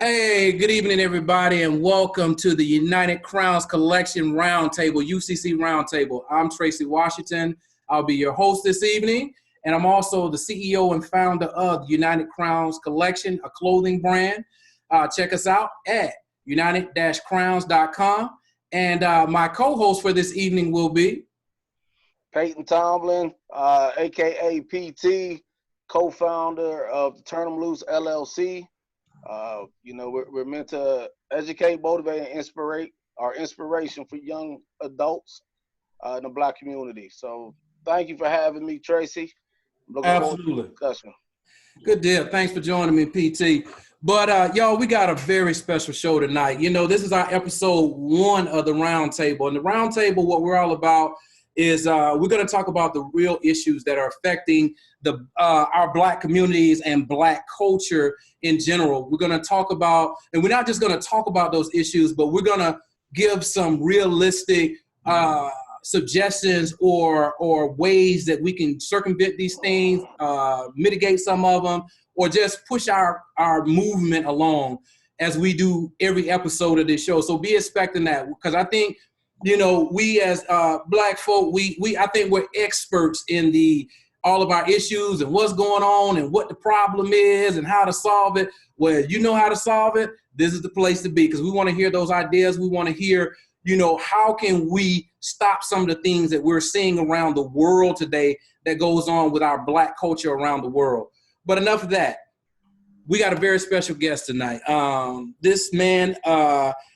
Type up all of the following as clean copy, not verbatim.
Hey, good evening, everybody, and welcome to the United Crowns Collection Roundtable, UCC Roundtable. I'm Tracy Washington. I'll be your host this evening, and I'm also the CEO and founder of the United Crowns Collection, a clothing brand. Check us out at united-crowns.com. And my co-host for this evening will be Peyton Tomlin, aka PT, co-founder of Turn 'em Loose LLC. We're meant to educate, motivate, and inspiration for young adults in the Black community. So thank you for having me, Tracy. I'm looking forward to the discussion. Good deal. Thanks for joining me, PT. But y'all, we got a very special show tonight. You know, this is our episode 1 of the Roundtable. And the Roundtable, what we're all about is we're going to talk about the real issues that are affecting our Black communities and Black culture in general. We're going to talk about, and we're not just going to talk about those issues, but we're going to give some realistic suggestions or ways that we can circumvent these things, mitigate some of them, or just push our movement along as we do every episode of this show. So be expecting that, because I think, you know, we as Black folk, I think we're experts in all of our issues and what's going on and what the problem is and how to solve it. Well, you know how to solve it. This is the place to be, because we want to hear those ideas. We want to hear, you know, how can we stop some of the things that we're seeing around the world today that goes on with our Black culture around the world. But enough of that. We got a very special guest tonight. This man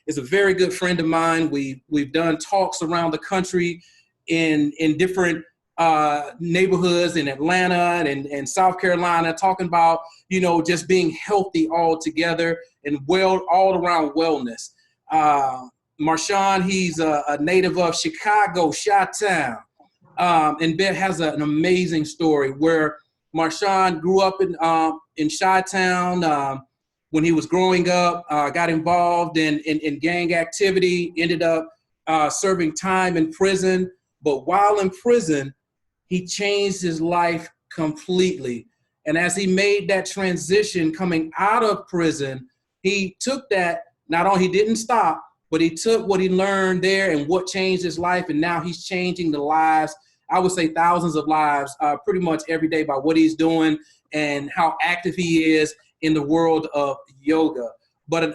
is a very good friend of mine. We've done talks around the country in different neighborhoods in Atlanta and South Carolina, talking about, you know, just being healthy all together and all around wellness. Marshawn, he's a native of Chicago, Chi-Town, and Ben has an amazing story where Marshawn grew up in Chi-Town. When he was growing up, got involved in gang activity, ended up serving time in prison. But while in prison, he changed his life completely. And as he made that transition coming out of prison, he took that, not only he didn't stop, but he took what he learned there and what changed his life. And now he's changing the lives, I would say thousands of lives, pretty much every day by what he's doing and how active he is in the world of yoga. But,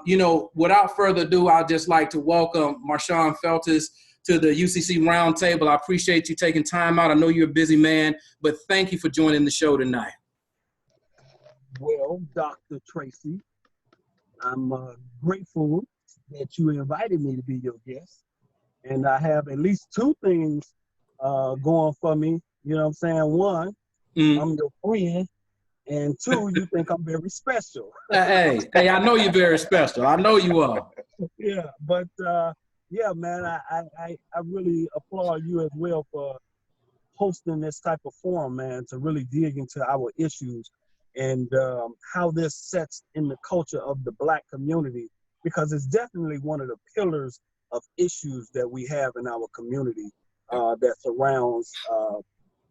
you know, without further ado, I'd just like to welcome Marshawn Feltus to the UCC Roundtable. I appreciate you taking time out. I know you're a busy man, but thank you for joining the show tonight. Well, Dr. Tracy, I'm grateful that you invited me to be your guest. And I have at least 2 things going for me. You know what I'm saying? 1, I'm your friend. And 2, you think I'm very special. Hey, I know you're very special. I know you are. Yeah, but yeah, man, I really applaud you as well for hosting this type of forum, man, to really dig into our issues and how this sets in the culture of the Black community, because it's definitely one of the pillars of issues that we have in our community that surrounds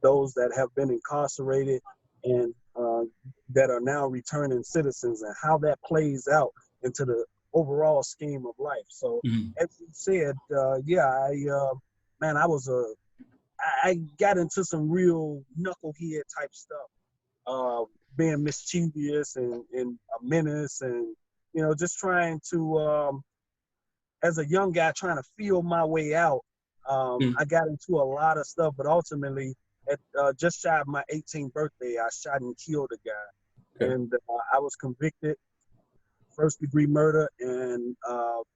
those that have been incarcerated and that are now returning citizens, and how that plays out into the overall scheme of life. So as you said, I got into some real knucklehead type stuff, being mischievous and a menace, and, you know, just trying to, as a young guy trying to feel my way out. I got into a lot of stuff, but ultimately at just shy of my 18th birthday, I shot and killed a guy. And I was convicted, first-degree murder, and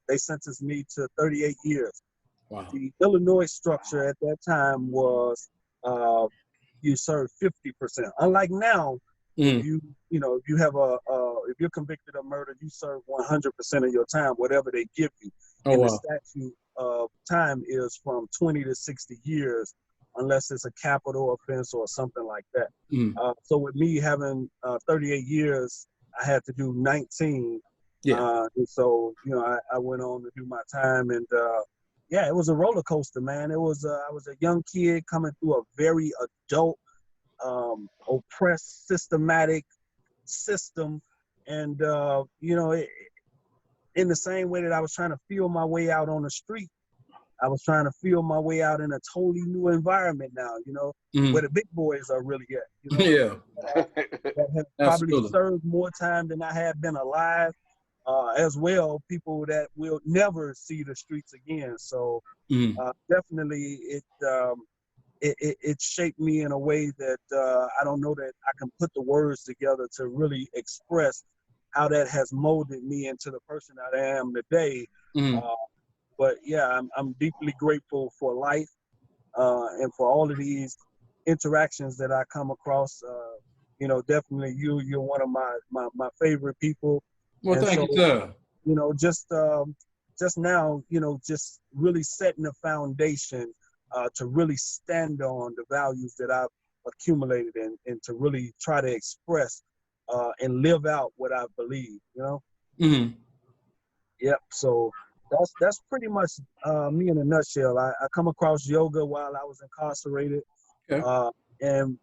they sentenced me to 38 years. Wow. The Illinois structure at that time was you serve 50%. Unlike now, you have if you're convicted of murder, you serve 100% of your time, whatever they give you. The statute of time is from 20 to 60 years, unless it's a capital offense or something like that. So with me having 38 years, I had to do 19. And so, you know, I went on to do my time, and it was a roller coaster, man. It was I was a young kid coming through a very adult, oppressed, systematic system, And, in the same way that I was trying to feel my way out on the street, I was trying to feel my way out in a totally new environment now, where the big boys are really at, Yeah. that have probably Absolutely. served more time than I have been alive, as well, people that will never see the streets again. So definitely it shaped me in a way that I don't know that I can put the words together to really express how that has molded me into the person that I am today. But yeah, I'm deeply grateful for life and for all of these interactions that I come across. Definitely you're one of my favorite people. Well, And thank so, you, sir. just now, just really setting the foundation to really stand on the values that I've accumulated and to really try to express and live out what I believe, Yep. So that's pretty much me in a nutshell. I come across yoga while I was incarcerated, Okay. and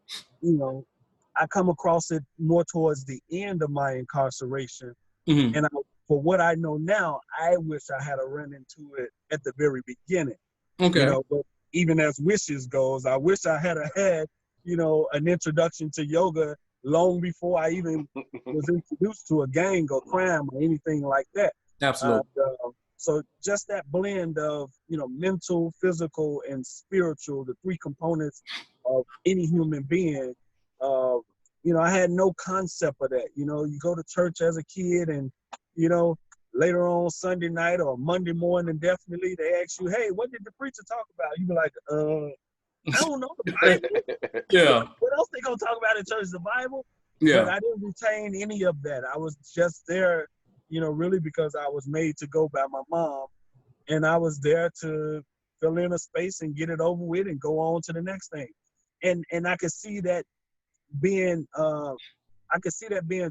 I come across it more towards the end of my incarceration. And for what I know now, I wish I had a run into it at the very beginning. Okay. But even as wishes goes, I wish I had had an introduction to yoga long before I even was introduced to a gang or crime or anything like that. Absolutely. So just that blend of, mental, physical, and spiritual, the three components of any human being, I had no concept of that. You go to church as a kid and, later on Sunday night or Monday morning, definitely they ask you, hey, what did the preacher talk about? You be like, I don't know, the Bible. Yeah. What else they gonna talk about in church? The Bible? Yeah. But I didn't retain any of that. I was just there, really because I was made to go by my mom, and I was there to fill in a space and get it over with and go on to the next thing. And I could see that being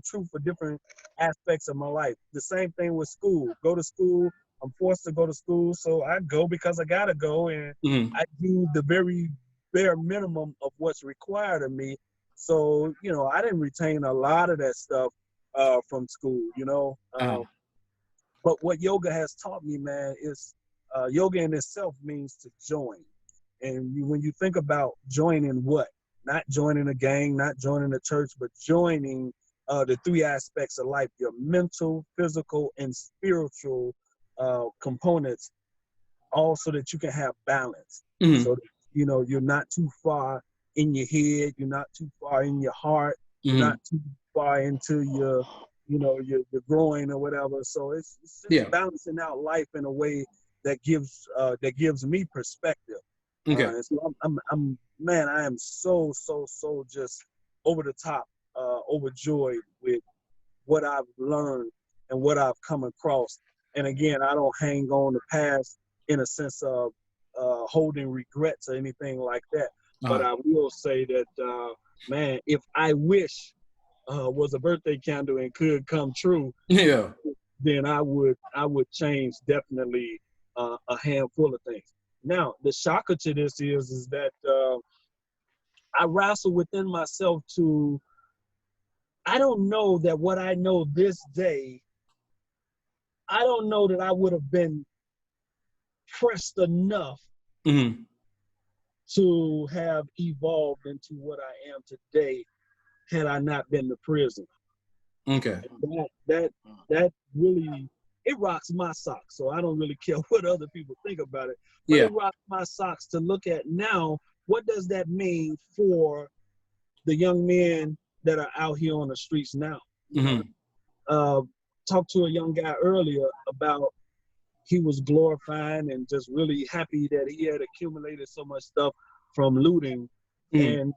true for different aspects of my life. The same thing with school. Go to school. I'm forced to go to school, so I go because I gotta go, and I do the very bare minimum of what's required of me. So, I didn't retain a lot of that stuff from school, But what yoga has taught me, man, is yoga in itself means to join. And when you think about joining what? Not joining a gang, not joining a church, but joining the three aspects of life, your mental, physical, and spiritual components, all so that you can have balance. So, you're not too far in your head, you're not too far in your heart, you're not too far into your groin or whatever. So it's just balancing out life in a way that gives me perspective. Okay. And so I am so just over the top, overjoyed with what I've learned and what I've come across. And again, I don't hang on the past in a sense of holding regrets or anything like that. But I will say that, man, if I wish was a birthday candle and could come true, then I would change definitely a handful of things. Now, the shocker to this is that I wrestle within myself I don't know that what I know this day, I don't know that I would have been pressed enough to have evolved into what I am today had I not been to prison. Okay. That really, it rocks my socks. So I don't really care what other people think about it. But it rocks my socks to look at now, what does that mean for the young men that are out here on the streets now? Talked to a young guy earlier about he was glorifying and just really happy that he had accumulated so much stuff from looting. And,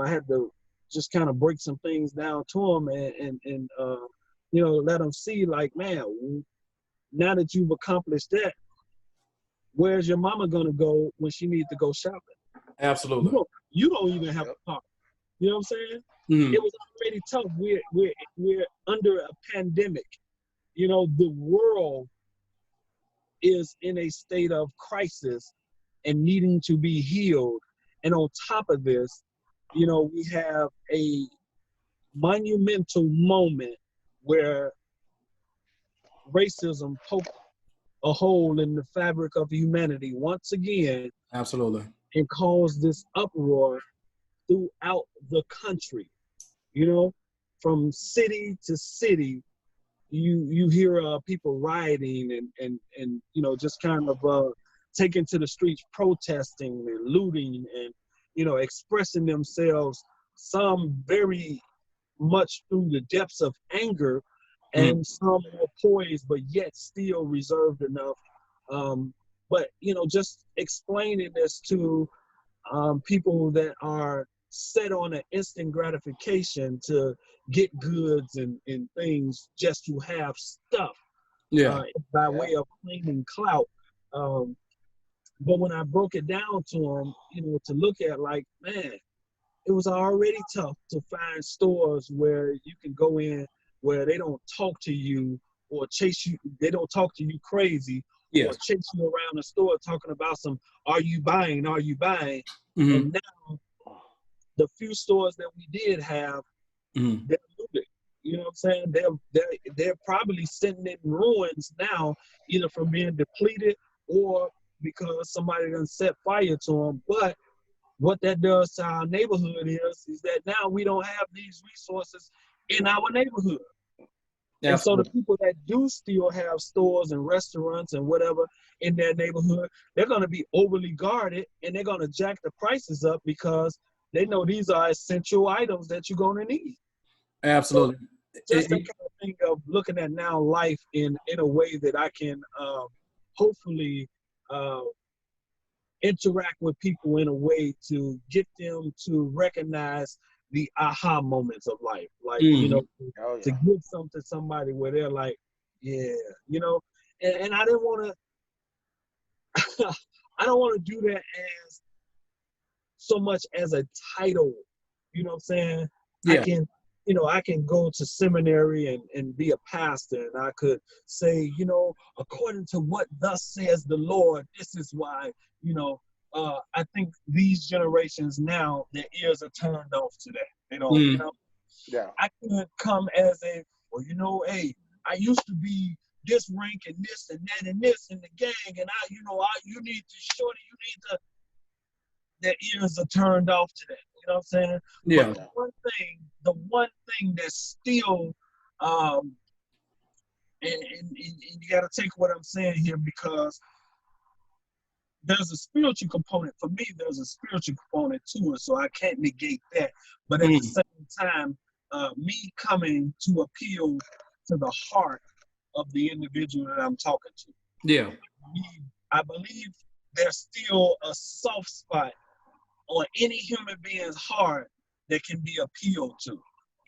I had to just kind of break some things down to him and let him see, like, man, now that you've accomplished that, where's your mama going to go when she needs to go shopping? Absolutely. You don't even have a car. You know what I'm saying? It was already tough. We're under a pandemic. The world is in a state of crisis and needing to be healed. And on top of this, we have a monumental moment where racism poked a hole in the fabric of humanity once again. Absolutely. And caused this uproar throughout the country. You know, from city to city, you hear people rioting and you know, just kind of taking to the streets, protesting and looting and, you know, expressing themselves, some very much through the depths of anger, and some more poised but yet still reserved enough. But you know, just explaining this to people that are set on an instant gratification to get goods and things just to have stuff, by way of claiming clout. But when I broke it down to them, you know, to look at, like, man, it was already tough to find stores where you can go in where they don't talk to you or chase you. They don't talk to you crazy or chase you around the store talking about some, are you buying? Are you buying? And now the few stores that we did have, they're looted. You know what I'm saying? They're probably sitting in ruins now, either from being depleted or because somebody done set fire to them. But what that does to our neighborhood is that now we don't have these resources in our neighborhood. And so the people that do still have stores and restaurants and whatever in their neighborhood, they're going to be overly guarded and they're going to jack the prices up because they know these are essential items that you're going to need. Absolutely. So just that kind of thing of looking at now life in a way that I can hopefully interact with people in a way to get them to recognize the aha moments of life. Like, you know, to give something to somebody where they're like, yeah, you know, and I didn't want to, I don't want to do that as so much as a title, you know what I'm saying? Yeah. I can, you know, I can go to seminary and be a pastor, and I could say, you know, according to what thus says the Lord, this is why, you know, I think these generations now, their ears are turned off to that. They don't, you know. Yeah. I couldn't come as a, well, you know, hey, I used to be this rank and this and that and this in the gang, and you know, you need to, shorty, you need to. Their ears are turned off to that. You know what I'm saying? Yeah. But the one thing that's still, and you got to take what I'm saying here, because there's a spiritual component. For me, there's a spiritual component to it, so I can't negate that. But at the same time, me coming to appeal to the heart of the individual that I'm talking to. Yeah. I believe there's still a soft spot on any human being's heart that can be appealed to.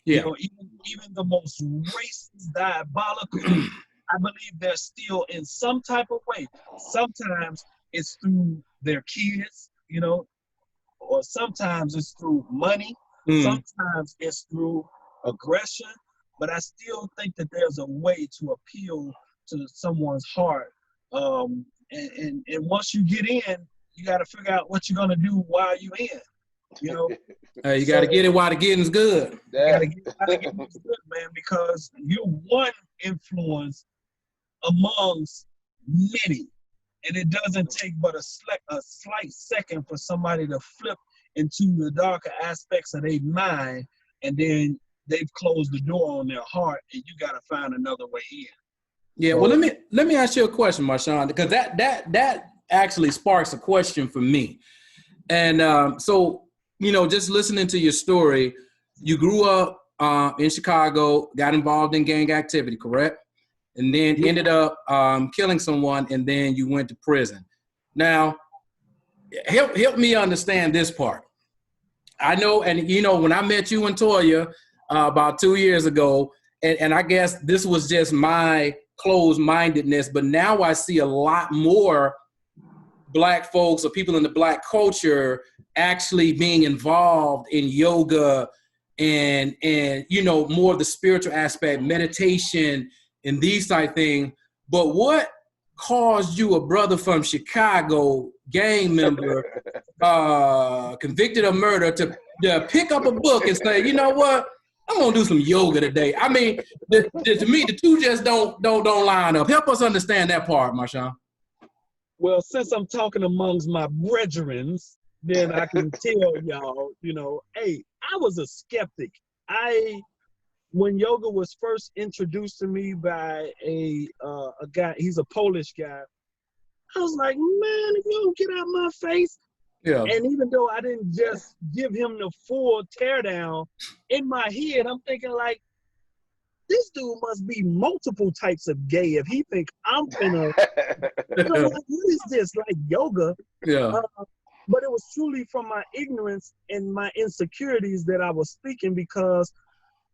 Yeah. You know, even the most racist, diabolical, I believe they're still in some type of way. Sometimes it's through their kids, you know, or sometimes it's through money. Sometimes it's through aggression. But I still think that there's a way to appeal to someone's heart. And once you get in, you got to figure out what you're going to do while you're in, you know. You got to get it while the getting's good. You got to get it good, man, because you're one influence amongst many. And it doesn't take but a slight second for somebody to flip into the darker aspects of their mind, and then they've closed the door on their heart, and you got to find another way in. Yeah, well, let me ask you a question, Marshawn, because that actually sparks a question for me. And so, you know, just listening to your story, you grew up in Chicago, got involved in gang activity, correct? And then ended up killing someone, and then you went to prison. Now, help me understand this part. I know, and you know, when I met you and Toya about 2 years ago, and I guess this was just my closed-mindedness, but now I see a lot more Black folks or people in the Black culture actually being involved in yoga and you know, more of the spiritual aspect, meditation, and these type things. But what caused you, a brother from Chicago, gang member, convicted of murder, to pick up a book and say, you know what, I'm gonna do some yoga today. I mean, to me, the two just don't line up. Help us understand that part, Marshawn. Well, since I'm talking amongst my brethren, then I can tell y'all, hey, I was a skeptic. When yoga was first introduced to me by a guy, he's a Polish guy, I was like, man, if you don't get out my face. Yeah. And even though I didn't just give him the full teardown, in my head, I'm thinking like, this dude must be multiple types of gay if he think I'm finna, like, what is this, like yoga? Yeah. But it was truly from my ignorance and my insecurities that I was speaking, because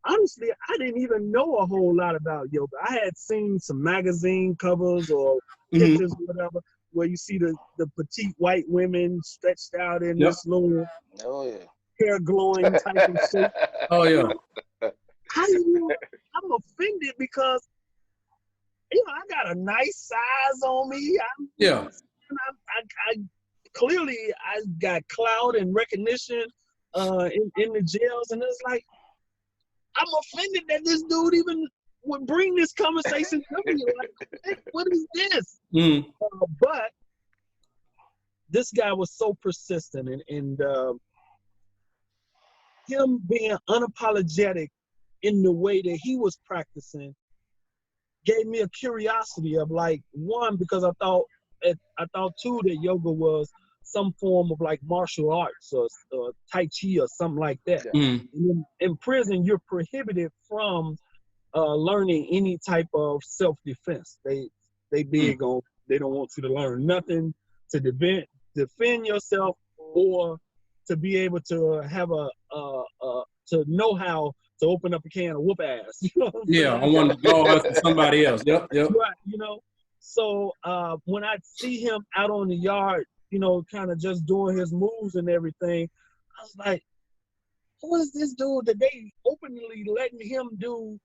honestly, I didn't even know a whole lot about yoga. I had seen some magazine covers or pictures or whatever, where you see the petite white women stretched out in this little hair glowing type of shape. Oh, yeah. I'm offended because, I got a nice size on me. I clearly I got clout and recognition in the jails, and it's like, I'm offended that this dude even would bring this conversation to me. Like, what is this? But this guy was so persistent, and him being unapologetic in the way that he was practicing gave me a curiosity of, like, one, because I thought too that yoga was some form of like martial arts or Tai Chi or something like that. In prison, you're prohibited from learning any type of self-defense. They big on, they don't want you to learn nothing to defend yourself, or to be able to have to know how to open up a can of whoop ass. I want to blow us to somebody else. Yep. Right, So when I see him out on the yard, kind of just doing his moves and everything, I was like, who is this dude that they openly letting him do,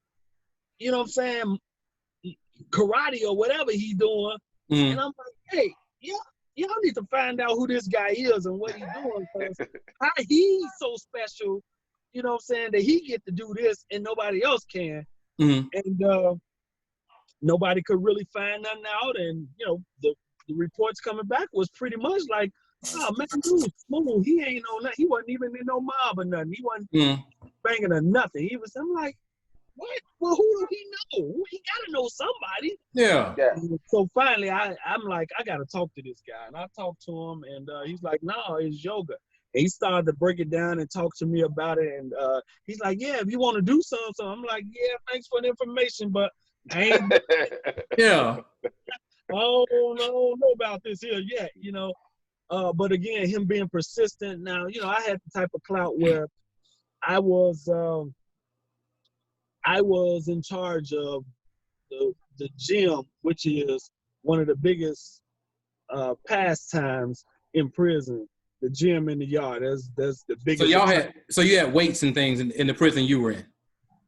karate or whatever he's doing? And I'm like, hey, y'all need to find out who this guy is and what he's doing, because how he's so special, that he get to do this and nobody else can. And nobody could really find nothing out, and the reports coming back was pretty much like, oh man, dude, smooth. He ain't on nothing. He wasn't even in no mob or nothing. He wasn't banging or nothing. I'm like, what? Well, who do he know? He gotta know somebody. Yeah. And so finally, I'm like, I gotta talk to this guy, and I talked to him, and he's like, no, it's yoga. And he started to break it down and talk to me about it, and he's like, yeah, if you want to do something. So I'm like, yeah, thanks for the information, but I ain't. Yeah. Oh, no, know about this here yet, but again, him being persistent. Now, I had the type of clout where I was in charge of the gym, which is one of the biggest pastimes in prison. The gym in the yard. That's the biggest. So you had weights and things in the prison you were in.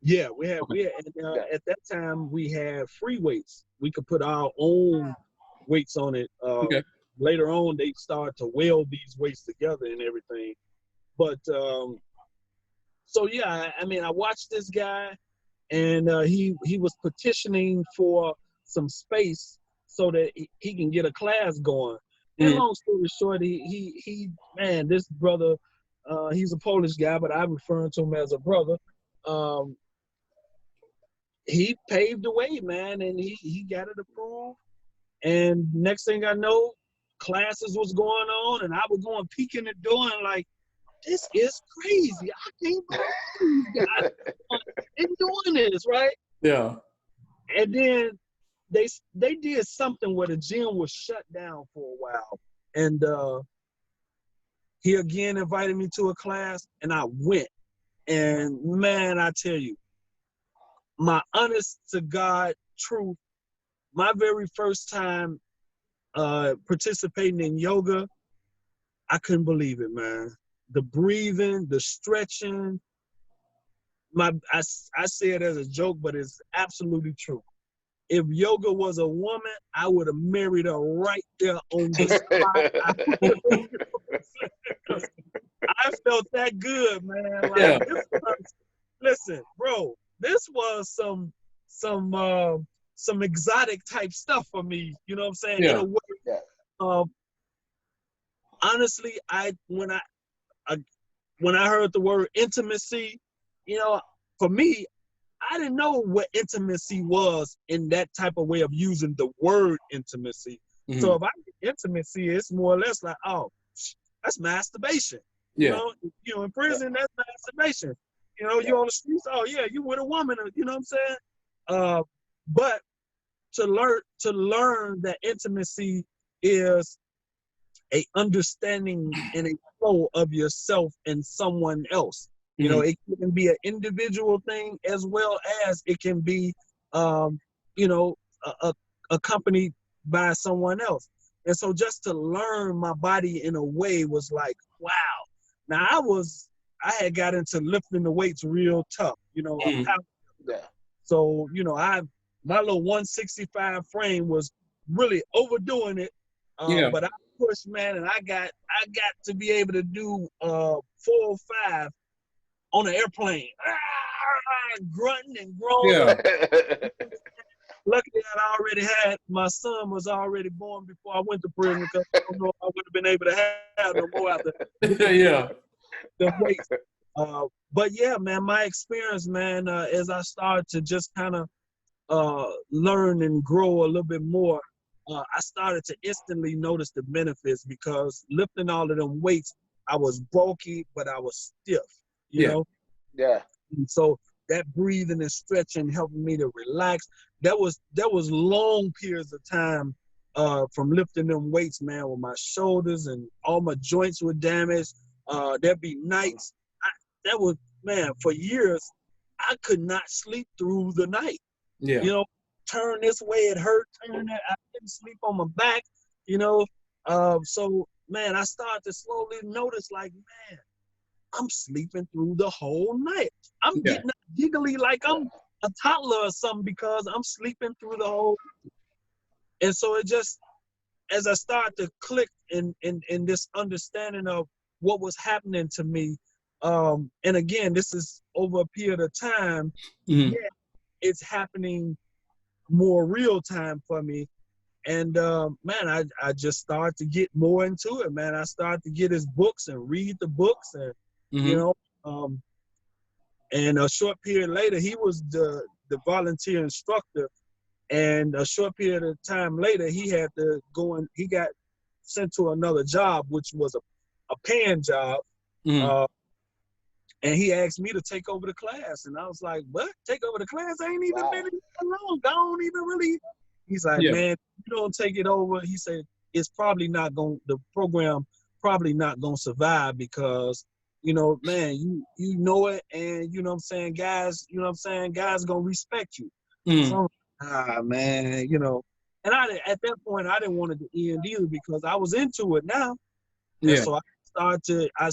Yeah, we had, and at that time we had free weights. We could put our own weights on it. Later on, they started to weld these weights together and everything. But so yeah, I watched this guy, and he was petitioning for some space so that he can get a class going. And long story short, he this brother, he's a Polish guy, but I refer to him as a brother. He paved the way, man, and he got it approved. And next thing I know, classes was going on, and I was going peeking the door and like, this is crazy. I can't believe these guys and doing this, right? Yeah. And then they did something where the gym was shut down for a while. And he again invited me to a class, and I went. And man, I tell you, my honest to God truth, my very first time participating in yoga, I couldn't believe it, man. The breathing, the stretching. I say it as a joke, but it's absolutely true. If yoga was a woman, I would have married her right there on the spot. I felt that good, man. Like, listen, bro, this was some exotic type stuff for me. You know what I'm saying? In Yeah. a way, Yeah. honestly, I when I heard the word intimacy, you know, for me, I didn't know what intimacy was in that type of way of using the word intimacy. Mm-hmm. So if I get intimacy, it's more or less like, oh, that's masturbation. Yeah. You know, in prison, that's masturbation. You know, you on the streets, oh yeah, you with a woman, you know what I'm saying? But to learn that intimacy is a understanding and a flow of yourself and someone else. You know, it can be an individual thing as well as it can be, you know, accompanied by someone else. And so just to learn my body in a way was like, wow. Now I had got into lifting the weights real tough, you know, Yeah. so, you know, my little 165 frame was really overdoing it. Yeah. But I pushed, man, and I got to be able to do 405 on an airplane. Grunting and groaning. Yeah. Luckily, I already had, my son was already born before I went to prison, because I don't know if I would have been able to have no more after Yeah. the weights. But yeah, man, my experience, man, as I started to just kind of learn and grow a little bit more, I started to instantly notice the benefits, because lifting all of them weights, I was bulky, but I was stiff, you know? Yeah. And so that breathing and stretching helping me to relax. That was long periods of time from lifting them weights, man, with my shoulders and all my joints were damaged. There'd be nights, man, for years, I could not sleep through the night. Yeah. You know, turn this way, it hurt, turn that, I couldn't sleep on my back, you know. So, man, I started to slowly notice, like, man, I'm sleeping through the whole night. I'm getting giggly like I'm a toddler or something, because I'm sleeping through the whole. And so it just, as I started to click in this understanding of what was happening to me, and again, this is over a period of time, yeah, it's happening more real time for me. And man, I just started to get more into it, man. I started to get his books and read the books, and you know, and a short period later, he was the volunteer instructor. And a short period of time later, he had to go and he got sent to another job, which was a paying job. And he asked me to take over the class. And I was like, what? Take over the class? I ain't even been in it long. I don't even really. He's like, man, you don't take it over. He said, it's probably not going, the program probably not going to survive, because, you know, man, you know it. And you know what I'm saying? Guys, you know what I'm saying? Guys going to respect you. So, man, you know. And at that point, I didn't want it to end either, because I was into it now. And so I started to, I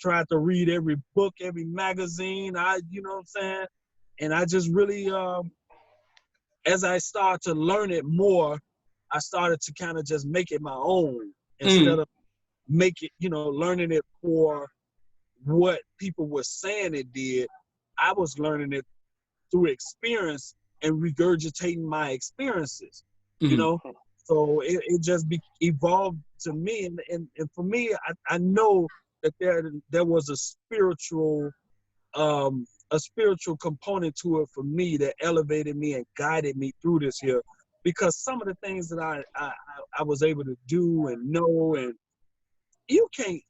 tried to read every book, every magazine, you know what I'm saying? And I just really, as I started to learn it more, I started to kind of just make it my own, instead of learning it for what people were saying it did. I was learning it through experience and regurgitating my experiences, you know? So it just evolved to me. And for me, I know that there was a spiritual component to it for me that elevated me and guided me through this here, because some of the things that I was able to do and know, and you can't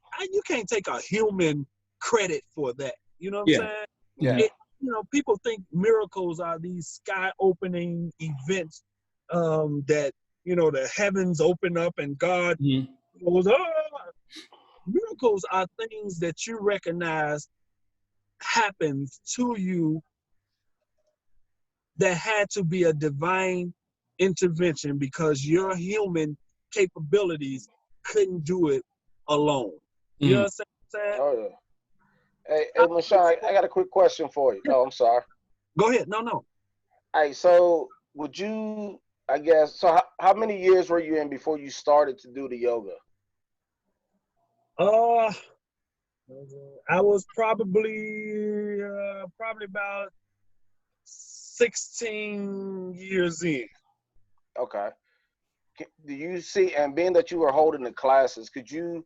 take a human credit for that. You know what I'm saying? Yeah. You know, people think miracles are these sky opening events, that, you know, the heavens open up and God goes, oh. Miracles are things that you recognize happens to you that had to be a divine intervention, because your human capabilities couldn't do it alone. You know what I'm saying? Oh, yeah. Hey, Marshawn, I got a quick question for you. Oh, I'm sorry. Go ahead. No. All right, so would you, I guess, so how many years were you in before you started to do the yoga? I was probably about 16 years in. Okay. Do you see, and being that you were holding the classes, did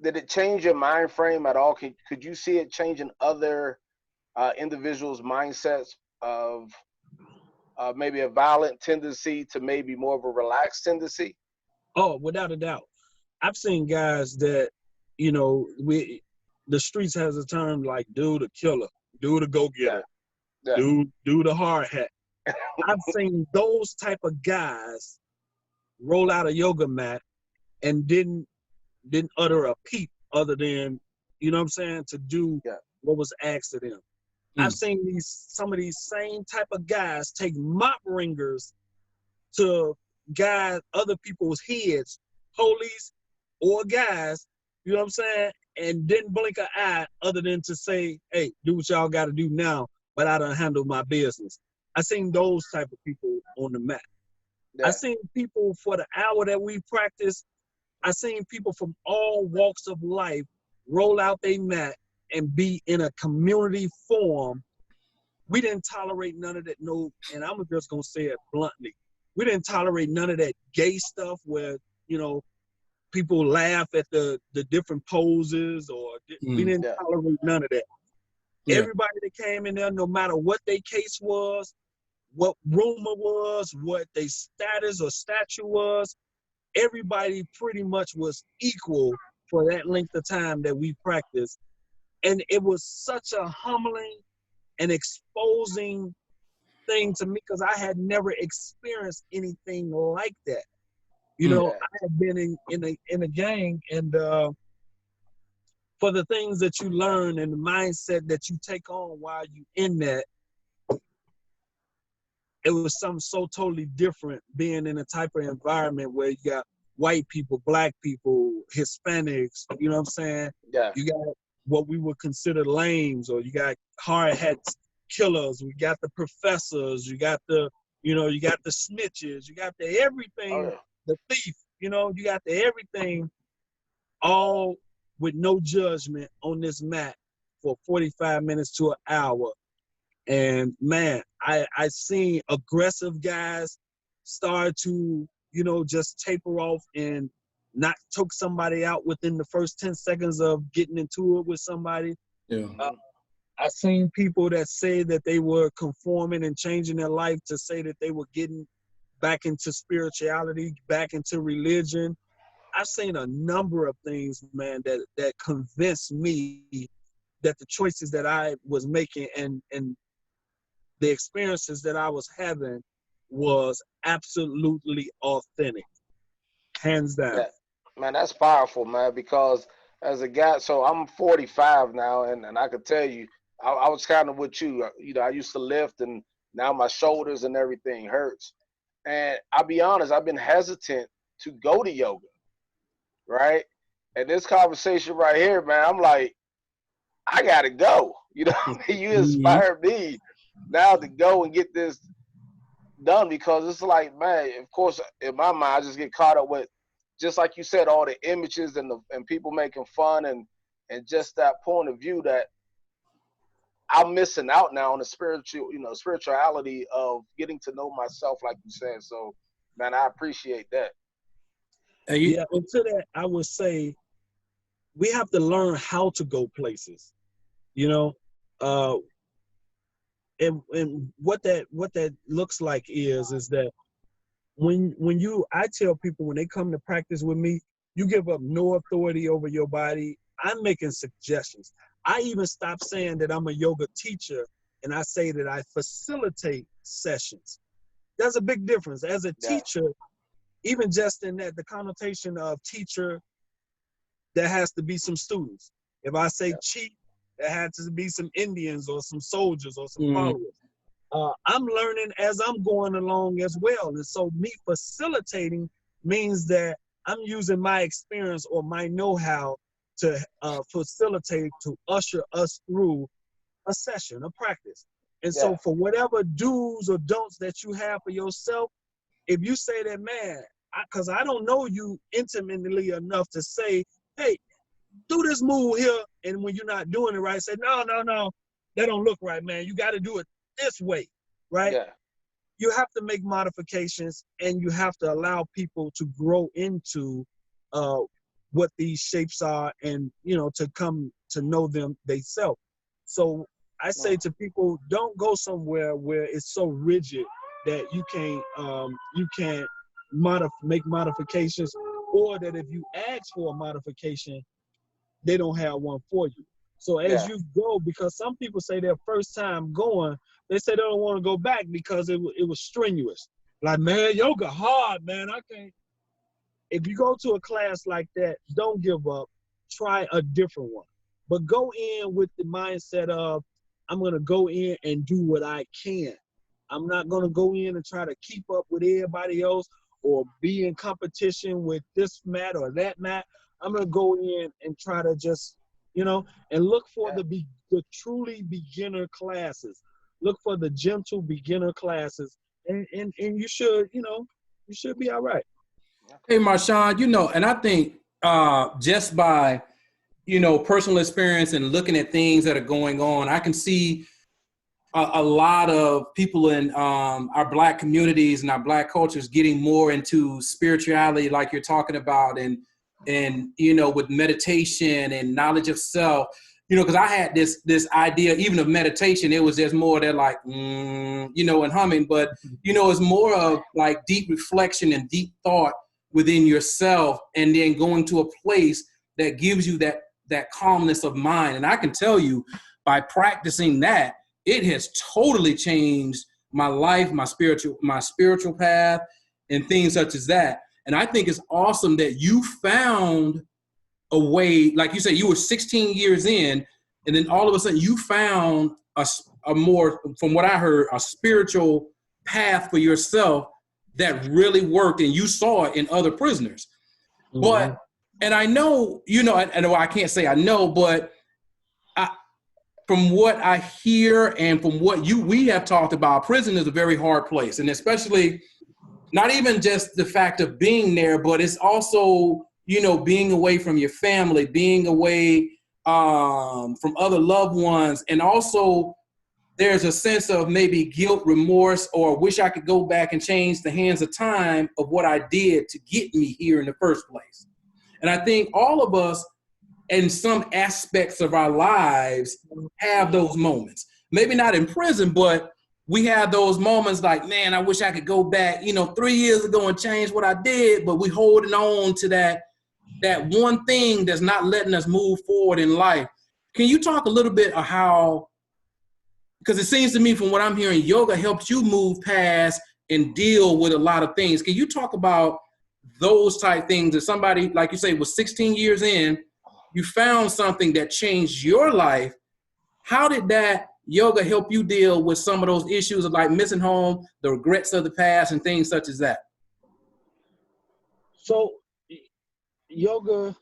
it change your mind frame at all? Could you see it changing other individuals' mindsets of maybe a violent tendency to maybe more of a relaxed tendency? Oh, without a doubt. I've seen guys that, you know, the streets has a term like do the killer, do the go-getter, Yeah. do the hard hat. I've seen those type of guys roll out a yoga mat and didn't utter a peep other than, you know what I'm saying, to do what was asked of them. I've seen some of these same type of guys take mop ringers to guide other people's heads, police or guys, you know what I'm saying, and didn't blink an eye other than to say, hey, do what y'all got to do now, but I done handle my business. I seen those type of people on the mat. I seen people for the hour that we practice. I seen people from all walks of life roll out their mat and be in a community forum. We didn't tolerate none of that. No, and I'm just gonna say it bluntly. We didn't tolerate none of that gay stuff where, you know, people laugh at the different poses, or we didn't tolerate none of that. Everybody that came in there, no matter what their case was, what rumor was, what their status or stature was, everybody pretty much was equal for that length of time that we practiced. And it was such a humbling and exposing thing to me, because I had never experienced anything like that. You know, I had been in a gang, and for the things that you learn and the mindset that you take on while you in that, it was something so totally different being in a type of environment where you got white people, black people, Hispanics, you know what I'm saying? Yeah. You got what we would consider lames, or you got hard hats killers, we got the professors, you got the, you know, you got the snitches, you got the everything, the thief, you know, you got the everything, all with no judgment on this mat for 45 minutes to an hour. And man, I seen aggressive guys start to, you know, just taper off and not choke somebody out within the first 10 seconds of getting into it with somebody. Yeah. I seen people that say that they were conforming and changing their life to say that they were getting back into spirituality, back into religion. I've seen a number of things, man, that convinced me that the choices that I was making and the experiences that I was having was absolutely authentic, hands down. Yeah. Man, that's powerful, man, because as a guy, so I'm 45 now, and I could tell you, I was kind of with you. You know, I used to lift, and now my shoulders and everything hurts. And I'll be honest, I've been hesitant to go to yoga, right? And this conversation right here, man, I'm like, I gotta go. You know, you inspired me now to go and get this done, because it's like, man, of course, in my mind, I just get caught up with, just like you said, all the images and people making fun and just that point of view that I'm missing out now on the spirituality of getting to know myself, like you said. So, man, I appreciate that. Yeah, and to that, I would say we have to learn how to go places, you know, and what that looks like is that I tell people when they come to practice with me, you give up no authority over your body. I'm making suggestions. I even stop saying that I'm a yoga teacher, and I say that I facilitate sessions. There's a big difference. As a teacher, even just in that, the connotation of teacher, there has to be some students. If I say chief, there has to be some Indians or some soldiers or some followers. I'm learning as I'm going along as well. And so me facilitating means that I'm using my experience or my know-how to facilitate, to usher us through a session, a practice. And so for whatever do's or don'ts that you have for yourself, if you say that, man, because I don't know you intimately enough to say, hey, do this move here. And when you're not doing it right, say, no, that don't look right, man. You got to do it this way, right? Yeah. You have to make modifications, and you have to allow people to grow into what these shapes are, and to come to know them themselves. So I say to people, don't go somewhere where it's so rigid that you can't make modifications, or that if you ask for a modification, they don't have one for you. So as you go, because some people say their first time going, they say they don't want to go back because it was strenuous. Like, man, yoga hard, man. I can't. If you go to a class like that, don't give up. Try a different one. But go in with the mindset of, I'm going to go in and do what I can. I'm not going to go in and try to keep up with everybody else or be in competition with this mat or that mat. I'm going to go in and try to just, and look for the truly beginner classes. Look for the gentle beginner classes, and you should, you should be all right. Hey, Marshawn, and I think just by, personal experience and looking at things that are going on, I can see a lot of people in our Black communities and our Black cultures getting more into spirituality, like you're talking about, and with meditation and knowledge of self, because I had this idea even of meditation. It was just more that like, and humming, but, it's more of like deep reflection and deep thought within yourself, and then going to a place that gives you that calmness of mind. And I can tell you, by practicing that, it has totally changed my life, my spiritual path, and things such as that. And I think it's awesome that you found a way, like you said, you were 16 years in, and then all of a sudden you found a more, from what I heard, a spiritual path for yourself that really worked, and you saw it in other prisoners. Mm-hmm. But, and I know, I can't say I know, but from what I hear and from what we have talked about, prison is a very hard place. And especially not even just the fact of being there, but it's also, being away from your family, being away from other loved ones. And also there's a sense of maybe guilt, remorse, or wish I could go back and change the hands of time of what I did to get me here in the first place. And I think all of us, in some aspects of our lives, have those moments. Maybe not in prison, but we have those moments like, man, I wish I could go back, 3 years ago and change what I did, but we holding on to that one thing that's not letting us move forward in life. Can you talk a little bit of how, because it seems to me from what I'm hearing, yoga helps you move past and deal with a lot of things. Can you talk about those type things that somebody, like you say, was 16 years in, you found something that changed your life. How did that yoga help you deal with some of those issues of like missing home, the regrets of the past, and things such as that? So yoga,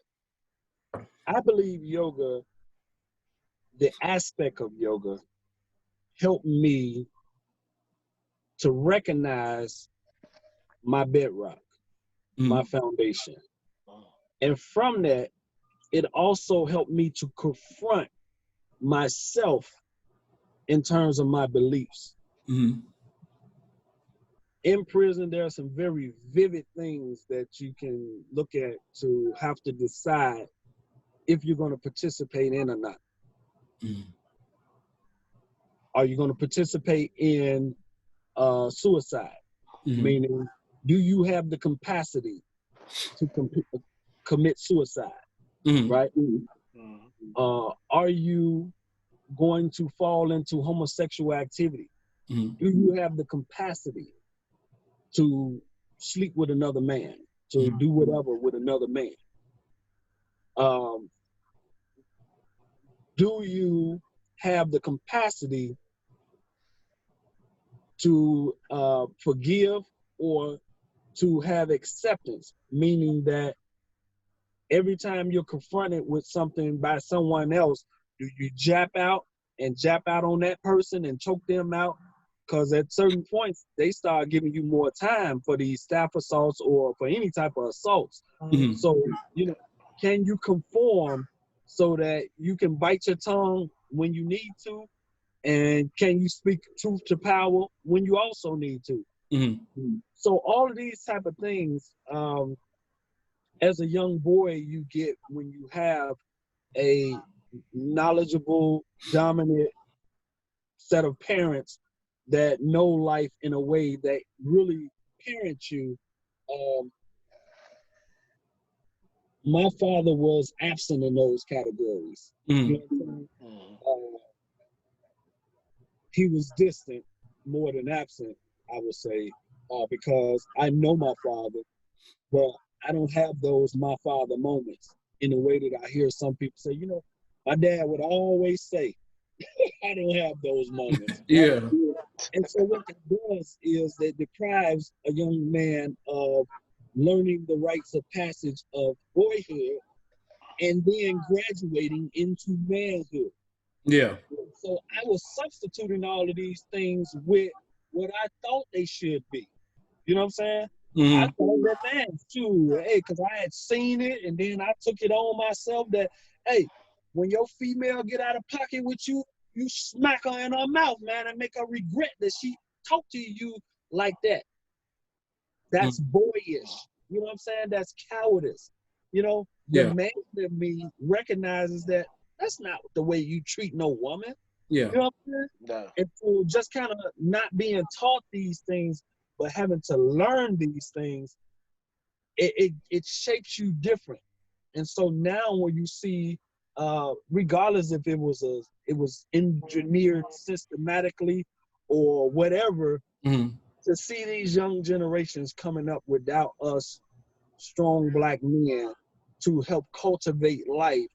I believe yoga, the aspect of yoga helped me to recognize my bedrock, my foundation. And from that, it also helped me to confront myself in terms of my beliefs. Mm-hmm. In prison, there are some very vivid things that you can look at to have to decide if you're going to participate in or not. Mm-hmm. Are you going to participate in suicide? Mm-hmm. Meaning, do you have the capacity to commit suicide? Mm-hmm. Right? Mm-hmm. Are you going to fall into homosexual activity? Mm-hmm. Do you have the capacity to sleep with another man, to do whatever with another man? Do you have the capacity to forgive or to have acceptance? Meaning that every time you're confronted with something by someone else, do you jap out on that person and choke them out? Because at certain points, they start giving you more time for these staff assaults or for any type of assaults. Mm-hmm. So, can you conform so that you can bite your tongue when you need to, and can you speak truth to power when you also need to. Mm-hmm. So all of these type of things, as a young boy, you get when you have a knowledgeable, dominant set of parents that know life in a way that really parent you. My father was absent in those categories. Mm-hmm. You know what I'm saying? He was distant more than absent, I would say, because I know my father, but I don't have those my father moments in the way that I hear some people say, you know, my dad would always say, I don't have those moments. Yeah. And so what that does is that deprives a young man of learning the rites of passage of boyhood and then graduating into manhood. Yeah. So I was substituting all of these things with what I thought they should be. You know what I'm saying? Mm-hmm. I thought that, man, too, hey, because I had seen it, and then I took it on myself that, hey, when your female get out of pocket with you, you smack her in her mouth, man, and make her regret that she talked to you like that. That's boyish. You know what I'm saying? That's cowardice. You know, the man in me recognizes that that's not the way you treat no woman. Yeah. You know what I'm saying? No. And so just kind of not being taught these things, but having to learn these things, it shapes you different. And so now when you see, regardless if it was engineered systematically or whatever, to see these young generations coming up without us strong Black men to help cultivate life,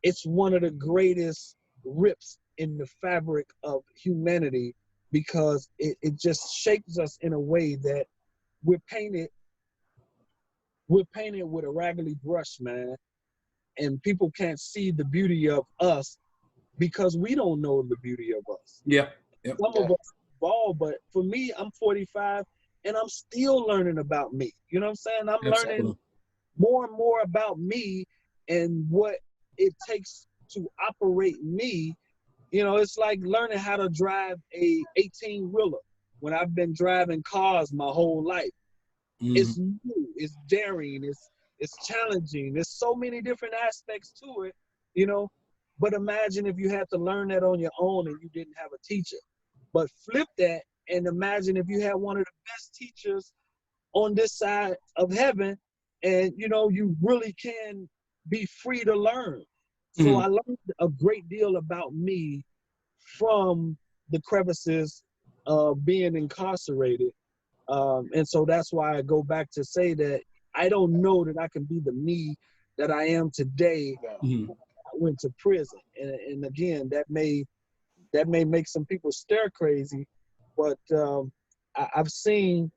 it's one of the greatest rips in the fabric of humanity, because it just shapes us in a way that we're painted with a raggedy brush, man. And people can't see the beauty of us because we don't know the beauty of us. Yeah. Some of us evolve, but for me, I'm 45 and I'm still learning about me. You know what I'm saying? I'm learning more and more about me and what it takes to operate me. You know, it's like learning how to drive a 18-wheeler when I've been driving cars my whole life. It's new, it's daring, it's challenging. There's so many different aspects to it, you know. But imagine if you had to learn that on your own and you didn't have a teacher. But flip that and imagine if you had one of the best teachers on this side of heaven, and you know, you really can be free to learn. So I learned a great deal about me from the crevices of being incarcerated. And so that's why I go back to say that I don't know that I can be the me that I am today. I went to prison. And again, that may make some people stare crazy, but I've seen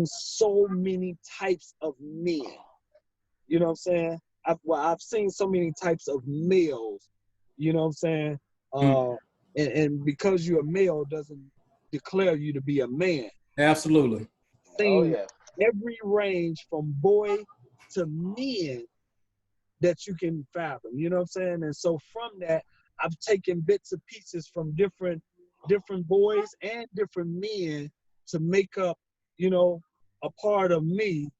so many types of men. You know what I'm saying? I've seen so many types of males. You know what I'm saying? And because you're a male doesn't declare you to be a man. Absolutely. Seen every range from boy to men that you can fathom. You know what I'm saying? And so from that, I've taken bits and pieces from different boys and different men to make up, you know, a part of me.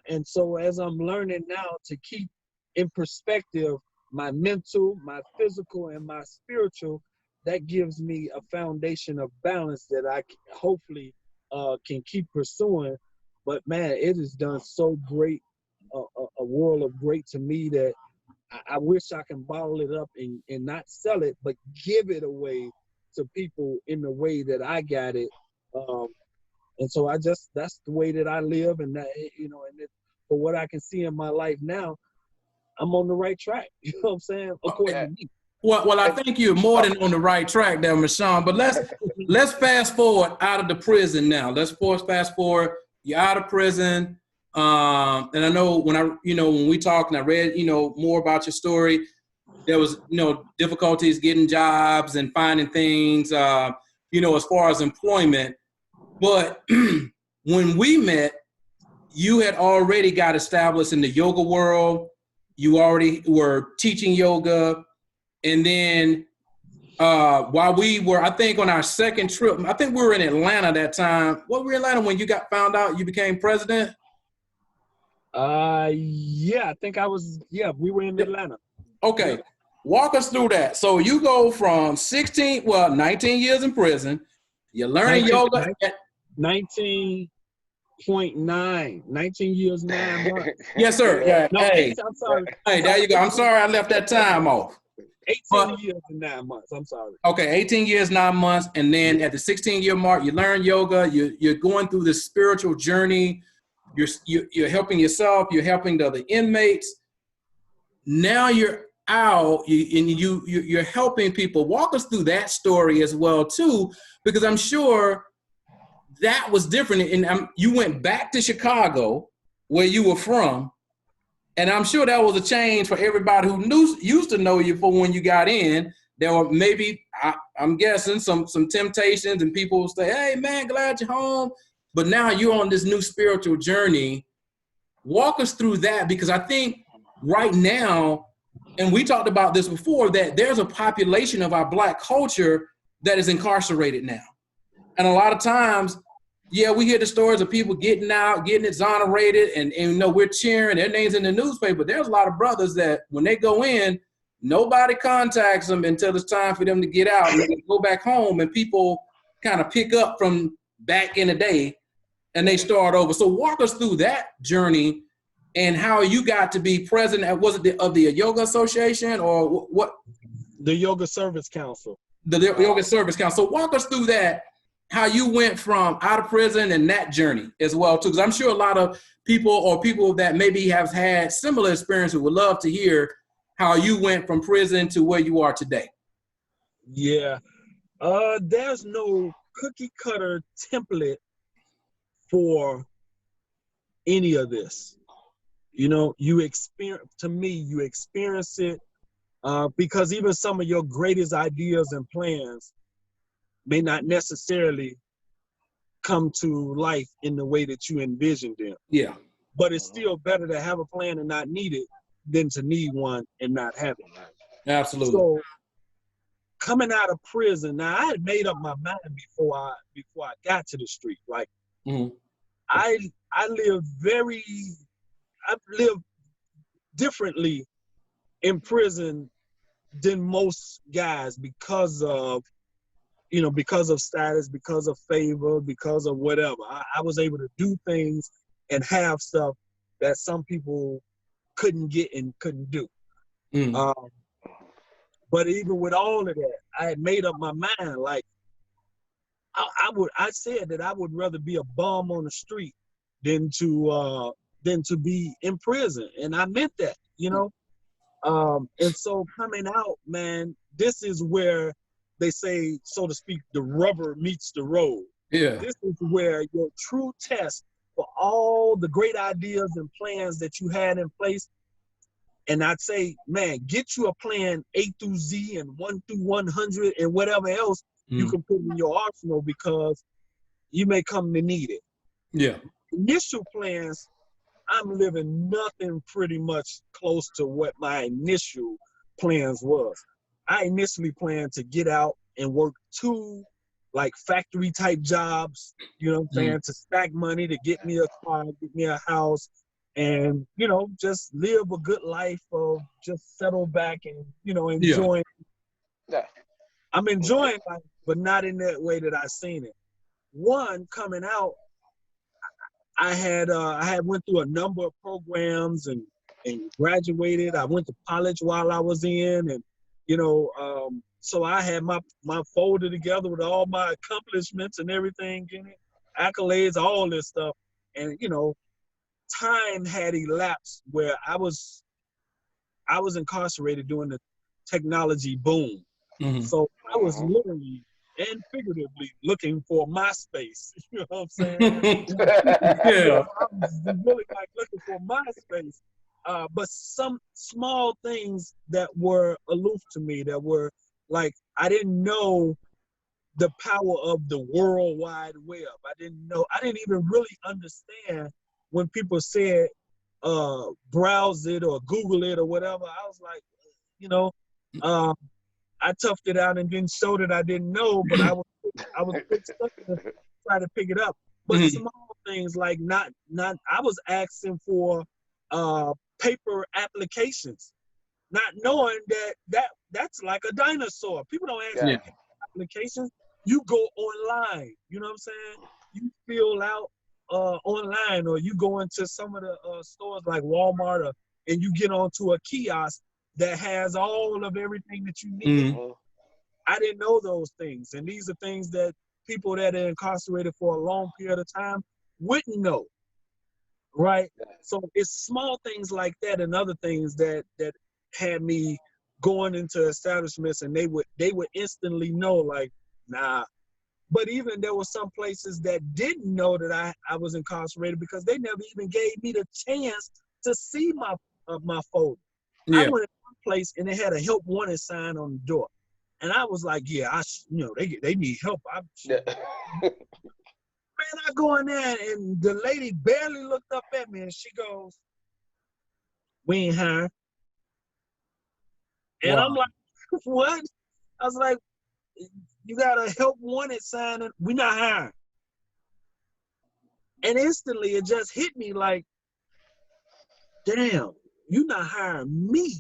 And so as I'm learning now to keep in perspective my mental, my physical, and my spiritual, that gives me a foundation of balance that I hopefully can keep pursuing. But man, it has done so great, a world of great to me, that I wish I can bottle it up and not sell it, but give it away to people in the way that I got it. And so that's the way that I live, and that, you know, and for what I can see in my life now, I'm on the right track. You know what I'm saying? According to me. Well, I think you're more than on the right track there, Marshawn. But let's fast forward out of the prison now. Let's fast forward. You're out of prison. And I know when we talked and I read, more about your story, there was, difficulties getting jobs and finding things, as far as employment. But when we met, you had already got established in the yoga world. you already were teaching yoga. And then while we were, I think on our second trip, I think we were in Atlanta that time. What were you in Atlanta when you found out you became president? Yeah, I think we were in Atlanta. Okay. Yeah. Walk us through that. So you go from 19 years in prison. You're learning yoga. 19 years, 9 months. Yes, sir. Yeah. No, Hey, I'm sorry. hey, there you go. I'm sorry I left that time off. 18 years and 9 months. I'm sorry. Okay, 18 years, 9 months. And then at the 16-year mark, you learn yoga. You're going through this spiritual journey. You're helping yourself. You're helping the other inmates. Now you're out and you're helping people. Walk us through that story as well, too, because I'm sure that was different. And you went back to Chicago, where you were from, and I'm sure that was a change for everybody who used to know you for when you got in. There were maybe, I'm guessing, some temptations, and people will say, hey, man, glad you're home. But now you're on this new spiritual journey. Walk us through that, because I think right now, and we talked about this before, that there's a population of our Black culture that is incarcerated now. And a lot of times, yeah, we hear the stories of people getting out, getting exonerated, and we're cheering, their names in the newspaper. There's a lot of brothers that when they go in, nobody contacts them until it's time for them to get out, and they go back home, and people kind of pick up from back in the day and they start over. So walk us through that journey and how you got to be president. Was it of the Yoga Association or what? The Yoga Service Council. The Yoga Service Council. So walk us through that, how you went from out of prison and that journey as well, too. Because I'm sure a lot of people that maybe have had similar experiences would love to hear how you went from prison to where you are today. Yeah. There's no cookie cutter template for any of this. You experience it because even some of your greatest ideas and plans may not necessarily come to life in the way that you envisioned them. Yeah. But it's still better to have a plan and not need it than to need one and not have it. Absolutely. So coming out of prison, now I had made up my mind before I got to the street. Like I lived differently in prison than most guys because of status, because of favor, because of whatever. I was able to do things and have stuff that some people couldn't get and couldn't do. But even with all of that, I had made up my mind. Like I said that I would rather be a bum on the street than to be in prison, and I meant that, And so coming out, man, this is where they say, so to speak, the rubber meets the road. Yeah. This is where your true test for all the great ideas and plans that you had in place. And I'd say, man, get you a plan A through Z and 1 through 100 and whatever else you can put in your arsenal, because you may come to need it. Yeah. Initial plans, I'm living nothing pretty much close to what my initial plans was. I initially planned to get out and work 2 like factory type jobs, to stack money, to get me a car, get me a house, and, just live a good life of just settle back and, enjoying. Yeah. I'm enjoying life, but not in that way that I seen it. One, coming out, I had went through a number of programs and graduated. I went to college while I was in, and so I had my folder together with all my accomplishments and everything in it, accolades, all this stuff, and time had elapsed where I was incarcerated during the technology boom. So I was literally and figuratively looking for my space. You know what I'm saying? Yeah. I was really like looking for my space. But some small things that were aloof to me, that were like, I didn't know the power of the World Wide Web. I didn't even really understand when people said browse it or Google it or whatever. I was like, you know, I toughed it out and didn't show that I didn't know, but I was quick stuck to try to pick it up. But small things like not I was asking for paper applications, not knowing that's like a dinosaur. People don't ask for applications. You go online, you know what I'm saying? You fill out online, or you go into some of the stores like Walmart, and you get onto a kiosk that has all of everything that you need. I didn't know those things. And these are things that people that are incarcerated for a long period of time wouldn't know, right? So it's small things like that and other things that had me going into establishments, and they would instantly know, like, nah. But even there were some places that didn't know that I was incarcerated because they never even gave me the chance to see my folder. I went to one place and they had a help wanted sign on the door, and I was like, yeah, they need help. Man, I go in there and the lady barely looked up at me and she goes, "We ain't hiring." And I'm like, what? I was like, you got a help wanted sign and we not hiring. And instantly it just hit me like, damn, you not hiring me.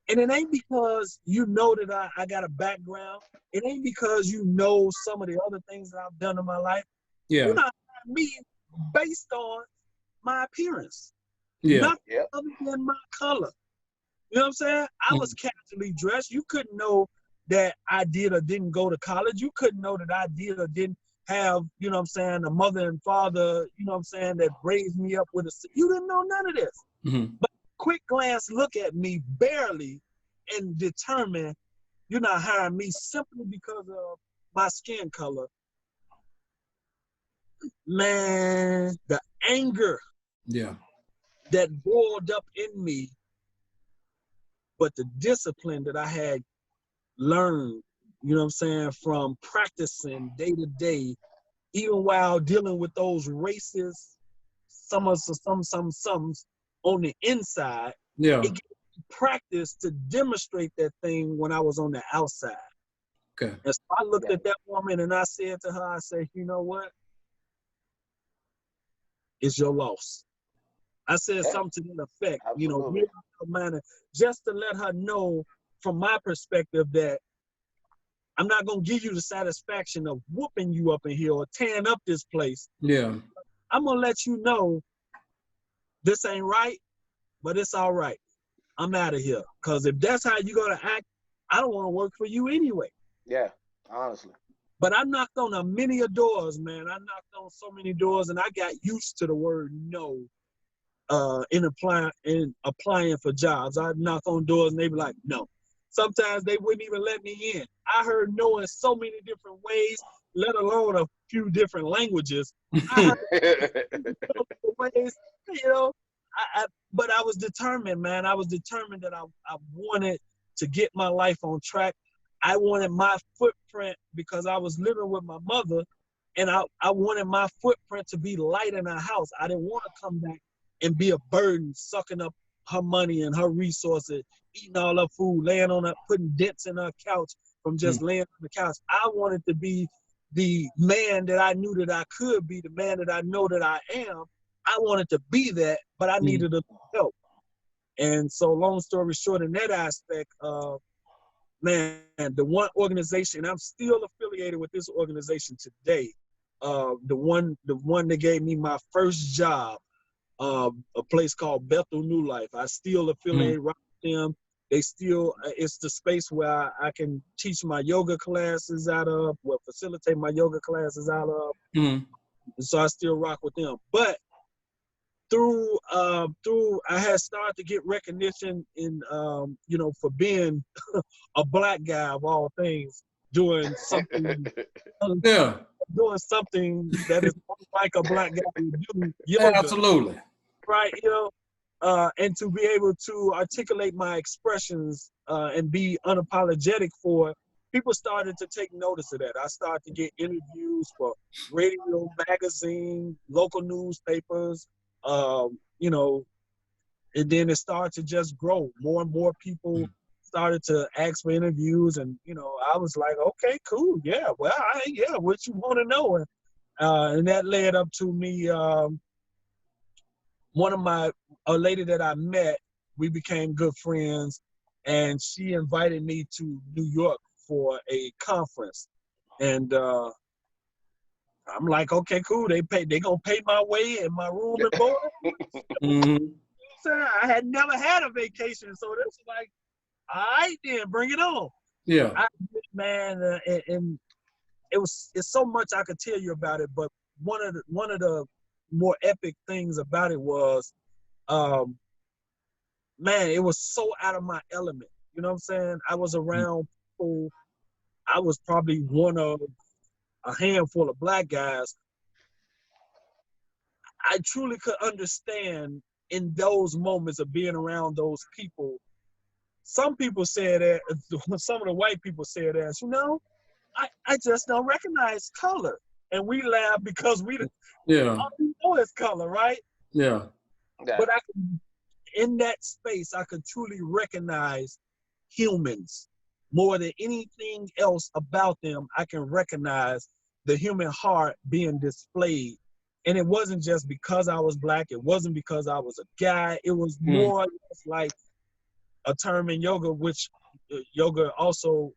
And it ain't because you know that I got a background. It ain't because you know some of the other things that I've done in my life. You're not hiring me based on my appearance. Nothing other than my color. You know what I'm saying? I was casually dressed. You couldn't know that I did or didn't go to college. You couldn't know that I did or didn't have, you know what I'm saying, a mother and father, you know what I'm saying, that raised me up with you didn't know none of this. But quick glance look at me barely and determine you're not hiring me simply because of my skin color. Man, the anger that boiled up in me, but the discipline that I had learned, you know what I'm saying, from practicing day to day, even while dealing with those racist some on the inside, it gave me practice to demonstrate that thing when I was on the outside. And so I looked at that woman and I said to her, I said, you know what? It's your loss. I said something to that effect, you know, just to let her know from my perspective that I'm not going to give you the satisfaction of whooping you up in here or tearing up this place. I'm going to let you know this ain't right, but it's all right. I'm out of here. Because if that's how you're going to act, I don't want to work for you anyway. Yeah, honestly. But I knocked on many doors, man. I knocked on so many doors, and I got used to the word no in applying for jobs. I'd knock on doors, and they'd be like, no. Sometimes they wouldn't even let me in. I heard no in so many different ways, let alone a few different languages. I heard ways, you know. But I was determined, man. I was determined that I wanted to get my life on track. I wanted my footprint because I was living with my mother, and I wanted my footprint to be light in our house. I didn't want to come back and be a burden, sucking up her money and her resources, eating all her food, laying on her, putting dents in her couch from just laying on the couch. I wanted to be the man that I knew that I could be, the man that I know that I am. I wanted to be that, but I needed a help. And so long story short, in that aspect, man, the one organization, I'm still affiliated with this organization today. The one that gave me my first job, a place called Bethel New Life. I still affiliate with them. They still, it's the space where I can teach my yoga classes out of, facilitate my yoga classes out of. And so I still rock with them. But through I had started to get recognition in you know, for being a black guy of all things, doing something doing something that is like a black guy would do, yoga, Absolutely. right? You know, and to be able to articulate my expressions and be unapologetic for it, people started to take notice of that. I started to get interviews for radio, magazine, local newspapers, you know, and then it started to just grow. More and more people started to ask for interviews, and you know, I was like, okay, cool, yeah, well, yeah, what you want to know, and that led up to me. A lady that I met, we became good friends, and she invited me to New York for a conference, and I'm like, okay, cool. They gonna pay my way and my room and board. Mm-hmm. So I had never had a vacation, so this was like, all right, then bring it on. Yeah. Man, and it's so much I could tell you about it, but one of the more epic things about it was, man, it was so out of my element. You know what I'm saying? I was around people. I was probably one of a handful of black guys. I truly could understand in those moments of being around those people. Some people said that, some of the white people said that, you know, I just don't recognize color. And we laugh because we know it's color, right? Yeah. But in that space, I could truly recognize humans more than anything else about them. I can recognize the human heart being displayed. And it wasn't just because I was black. It wasn't because I was a guy. It was more or less like a term in yoga, which yoga also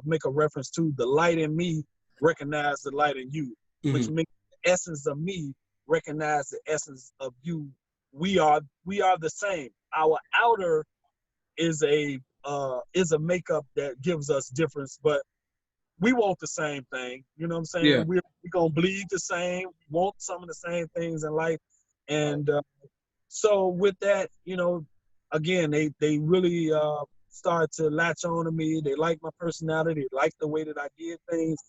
make a reference to the light in me, recognize the light in you, which makes the essence of me recognize the essence of you. We are the same. Our outer is a makeup that gives us difference, but we want the same thing. You know what I'm saying? Yeah. We're gonna bleed the same, want some of the same things in life, and so with that, you know, again, they really started to latch on to me. They liked my personality. They liked the way that I did things,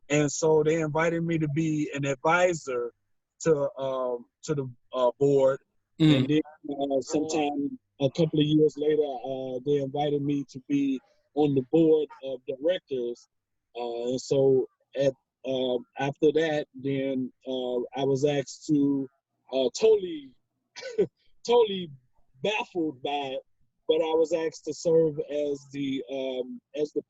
and so they invited me to be an advisor to the board. And then sometime a couple of years later, they invited me to be on the board of directors. And so after that, then I was asked to totally baffled by it, but I was asked to serve as the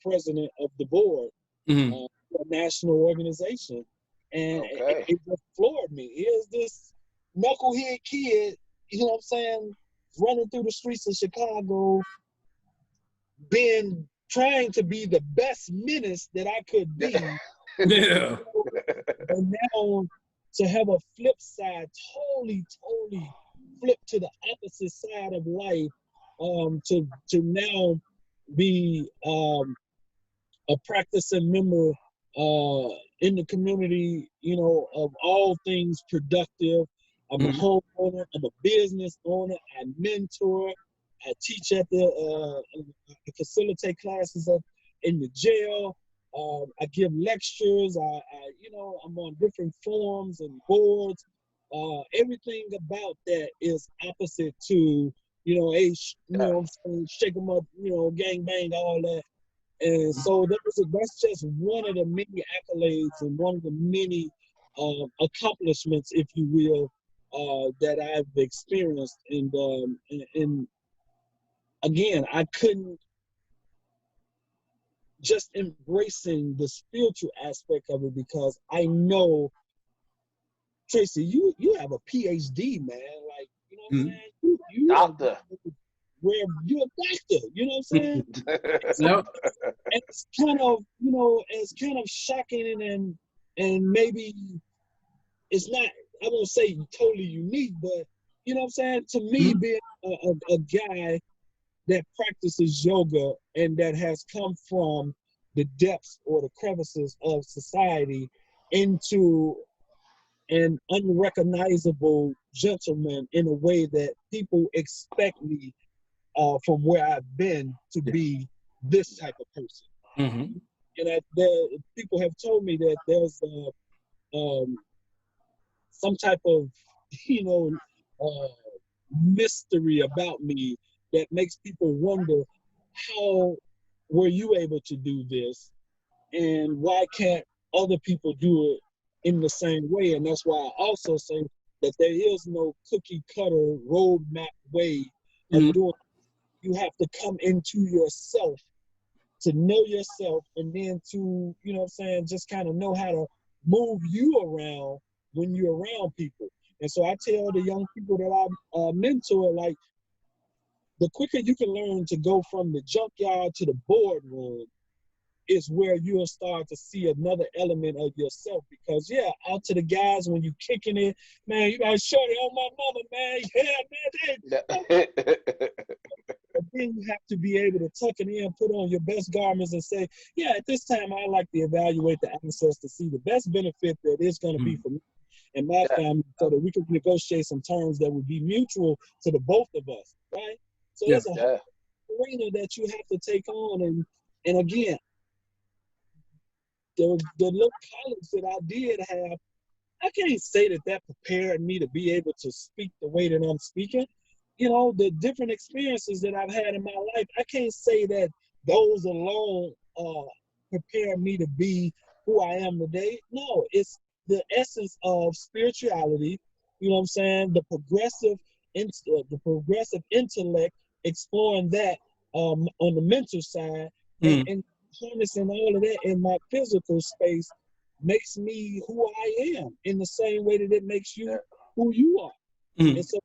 president of the board for a national organization, and it just floored me. Here's this knucklehead kid, you know what I'm saying, running through the streets of Chicago, trying to be the best menace that I could be. Yeah. And now to have a flip side, totally flip to the opposite side of life, to now be a practicing member in the community, you know, of all things productive. I'm a homeowner, I'm a business owner, I mentor, I teach at I facilitate classes in the jail. I give lectures. You know, I'm on different forums and boards. Everything about that is opposite to, you know, you know what I'm saying, shake 'em up, you know, gang bang, all that. And so that's just one of the many accolades and one of the many accomplishments, if you will, that I've experienced. And again, I couldn't just embracing the spiritual aspect of it, because I know, Tracy, you have a PhD, man. Like, you know what I'm saying? You Doctor. Where you're a doctor, you know what I'm saying? Yep. And it's kind of, you know, it's kind of shocking and maybe it's not, I won't say totally unique, but you know what I'm saying? To me, being a guy that practices yoga and that has come from the depths or the crevices of society into an unrecognizable gentleman in a way that people expect me from where I've been to be this type of person. And people have told me that there's some type of, you know, mystery about me that makes people wonder, how were you able to do this, and why can't other people do it in the same way? And that's why I also say that there is no cookie cutter roadmap way of doing. You have to come into yourself to know yourself, and then to, you know what I'm saying, just kind of know how to move you around when you're around people. And so I tell the young people that I mentor, like, the quicker you can learn to go from the junkyard to the boardroom is where you'll start to see another element of yourself. Because yeah, out to the guys, when you kicking it, man, you got shorty on my mama, man. Yeah, man. But then you have to be able to tuck it in, put on your best garments, and say, yeah, at this time I like to evaluate the assets to see the best benefit that is going to be for me and my family, so that we can negotiate some terms that would be mutual to the both of us, right? So it's a whole arena that you have to take on. And again, the little college that I did have, I can't say that prepared me to be able to speak the way that I'm speaking. You know, the different experiences that I've had in my life, I can't say that those alone prepare me to be who I am today. No, it's the essence of spirituality, you know what I'm saying? The progressive intellect, exploring that on the mental side, and harnessing all of that in my physical space makes me who I am, in the same way that it makes you who you are. And so,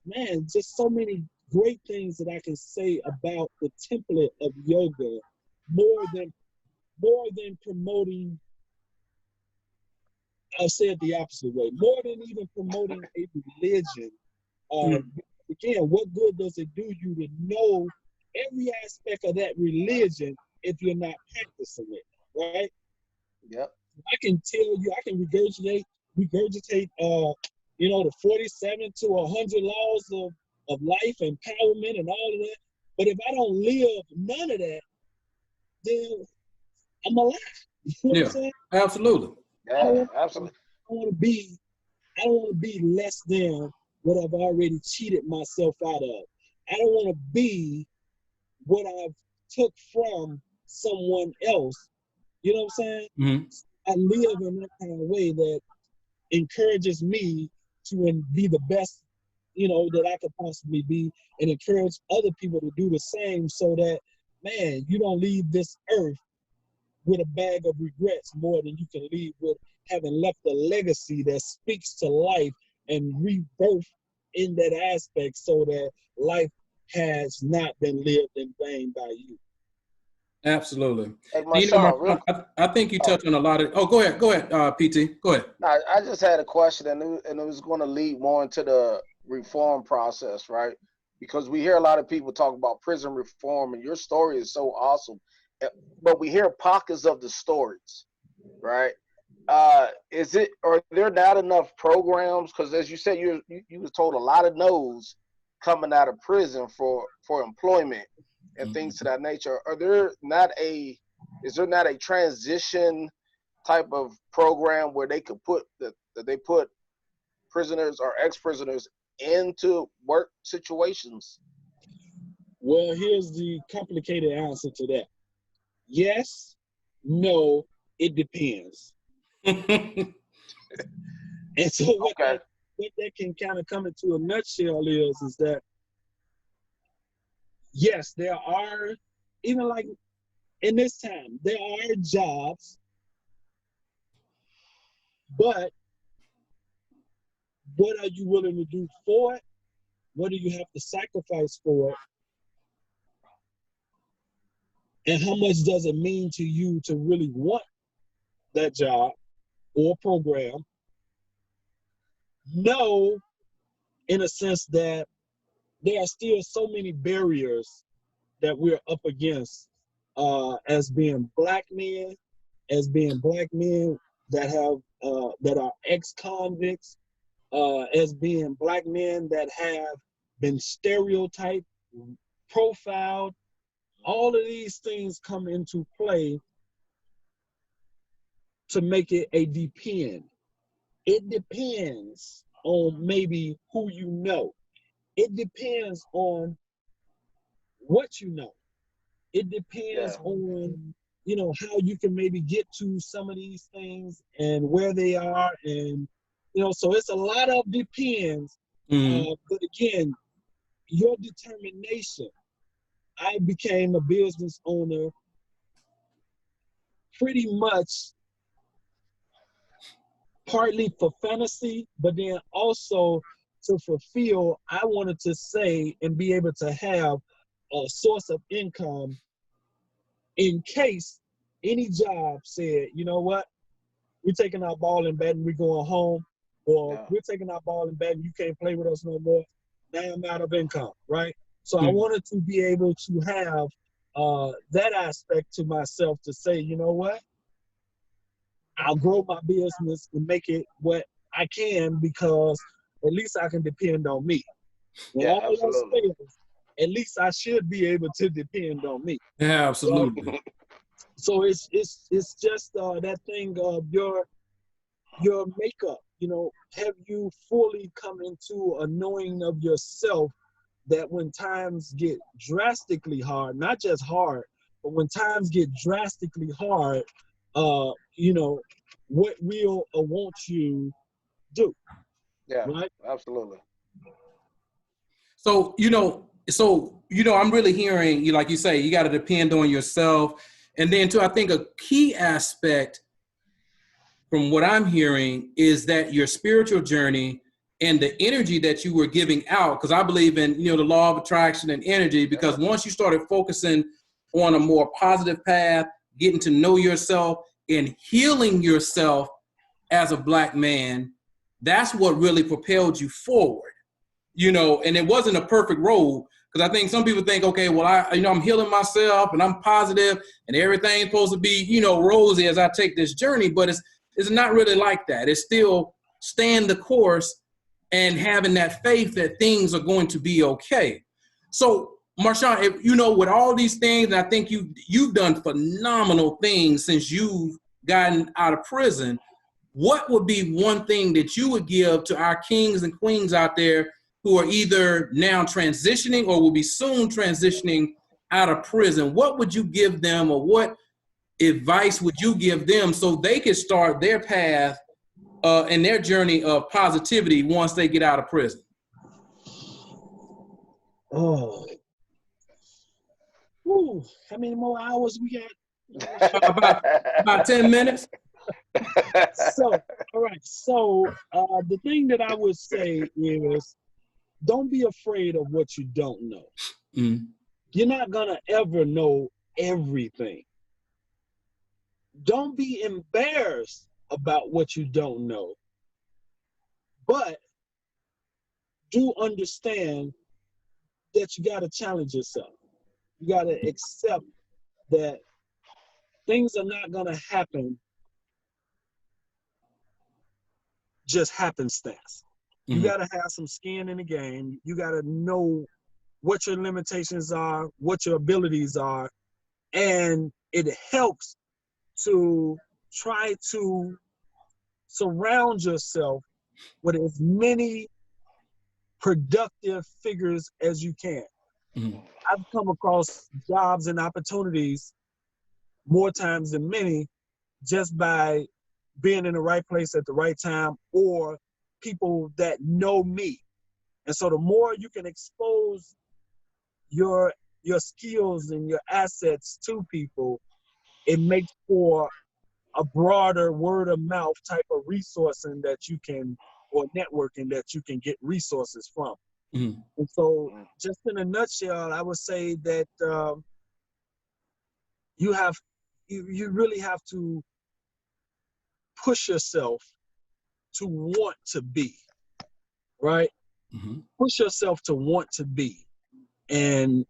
man, just so many great things that I can say about the template of yoga, more than promoting. I'll say it the opposite way. More than even promoting a religion. Again, what good does it do you to know every aspect of that religion if you're not practicing it, right? Yep. I can tell you, I can regurgitate, you know, the 47 to 100 laws of life, empowerment, and all of that. But if I don't live none of that, then I'm alive. You know what I'm saying? Absolutely. Yeah, absolutely. I don't want to be less than what I've already cheated myself out of. I don't want to be what I've took from someone else. You know what I'm saying? I live in that kind of way that encourages me to be the best, you know, that I could possibly be, and encourage other people to do the same, so that, man, you don't leave this earth with a bag of regrets more than you can leave with having left a legacy that speaks to life and rebirth in that aspect, so that life has not been lived in vain by you. Absolutely. Hey, You know, Marshawn, I think you touched on a lot of. Oh, go ahead, PT. Go ahead. I just had a question, and it was going to lead more into the reform process, right? Because we hear a lot of people talk about prison reform, and your story is so awesome, but we hear pockets of the stories, right? Are there not enough programs? Because as you said, you was told a lot of no's coming out of prison for employment and things to that nature. Is there not a transition type of program where they could put prisoners or ex-prisoners into work situations? Well, here's the complicated answer to that. Yes, no, it depends. And so what that can kind of come into a nutshell is that, yes, there are, even like in this time, there are jobs, but what are you willing to do for it? What do you have to sacrifice for it? And how much does it mean to you to really want that job or program? No, in a sense that there are still so many barriers that we're up against as being black men, that have that are ex-convicts, as being black men that have been stereotyped, profiled. All of these things come into play to make it a depend. It depends on maybe who you know. It depends on what you know. It depends on, how you can maybe get to some of these things and where they are, and You know, so it's a lot of depends. But again, your determination. I became a business owner pretty much partly for fantasy, but then also to fulfill, I wanted to say and be able to have a source of income in case any job said, you know what, we're taking our ball and bat and we're going home, or we're taking our ball and bat and you can't play with us no more. Now I'm out of income, right? So I wanted to be able to have that aspect to myself to say, you know what, I'll grow my business and make it what I can because at least I can depend on me. When all else fails, at least I should be able to depend on me. Yeah, absolutely. So it's just that thing of your makeup. You know, have you fully come into a knowing of yourself that when times get drastically hard, not just hard, but when times get drastically hard, you know, what will or won't you do? Yeah, right? absolutely. So, I'm really hearing you, like you say, you got to depend on yourself. And then too, I think a key aspect from what I'm hearing is that your spiritual journey and the energy that you were giving out, because I believe in, the law of attraction and energy, because once you started focusing on a more positive path, getting to know yourself and healing yourself as a Black man, that's what really propelled you forward, and it wasn't a perfect road. Because I think some people think, okay, well, I'm healing myself and I'm positive and everything's supposed to be, rosy as I take this journey, but it's not really like that. It's still staying the course and having that faith that things are going to be okay. So, Marshawn, with all these things, and I think you've done phenomenal things since you've gotten out of prison. What would be one thing that you would give to our kings and queens out there who are either now transitioning or will be soon transitioning out of prison? What would you give them, or what advice would you give them so they can start their path and their journey of positivity once they get out of prison? Oh, ooh, how many more hours we got? About 10 minutes. So, all right. So, the thing that I would say is, don't be afraid of what you don't know. Mm. You're not gonna ever know everything. Don't be embarrassed about what you don't know, but do understand that you gotta challenge yourself. You gotta accept that things are not gonna happen just happenstance. You gotta have some skin in the game. You gotta know what your limitations are, what your abilities are, and it helps to try to surround yourself with as many productive figures as you can. I've come across jobs and opportunities more times than many just by being in the right place at the right time, or people that know me. And so the more you can expose your skills and your assets to people, it makes for a broader word of mouth type of resourcing that you can, or networking that you can get resources from. And so just in a nutshell, I would say that you really have to push yourself to want to be, right? Push yourself to want to be. And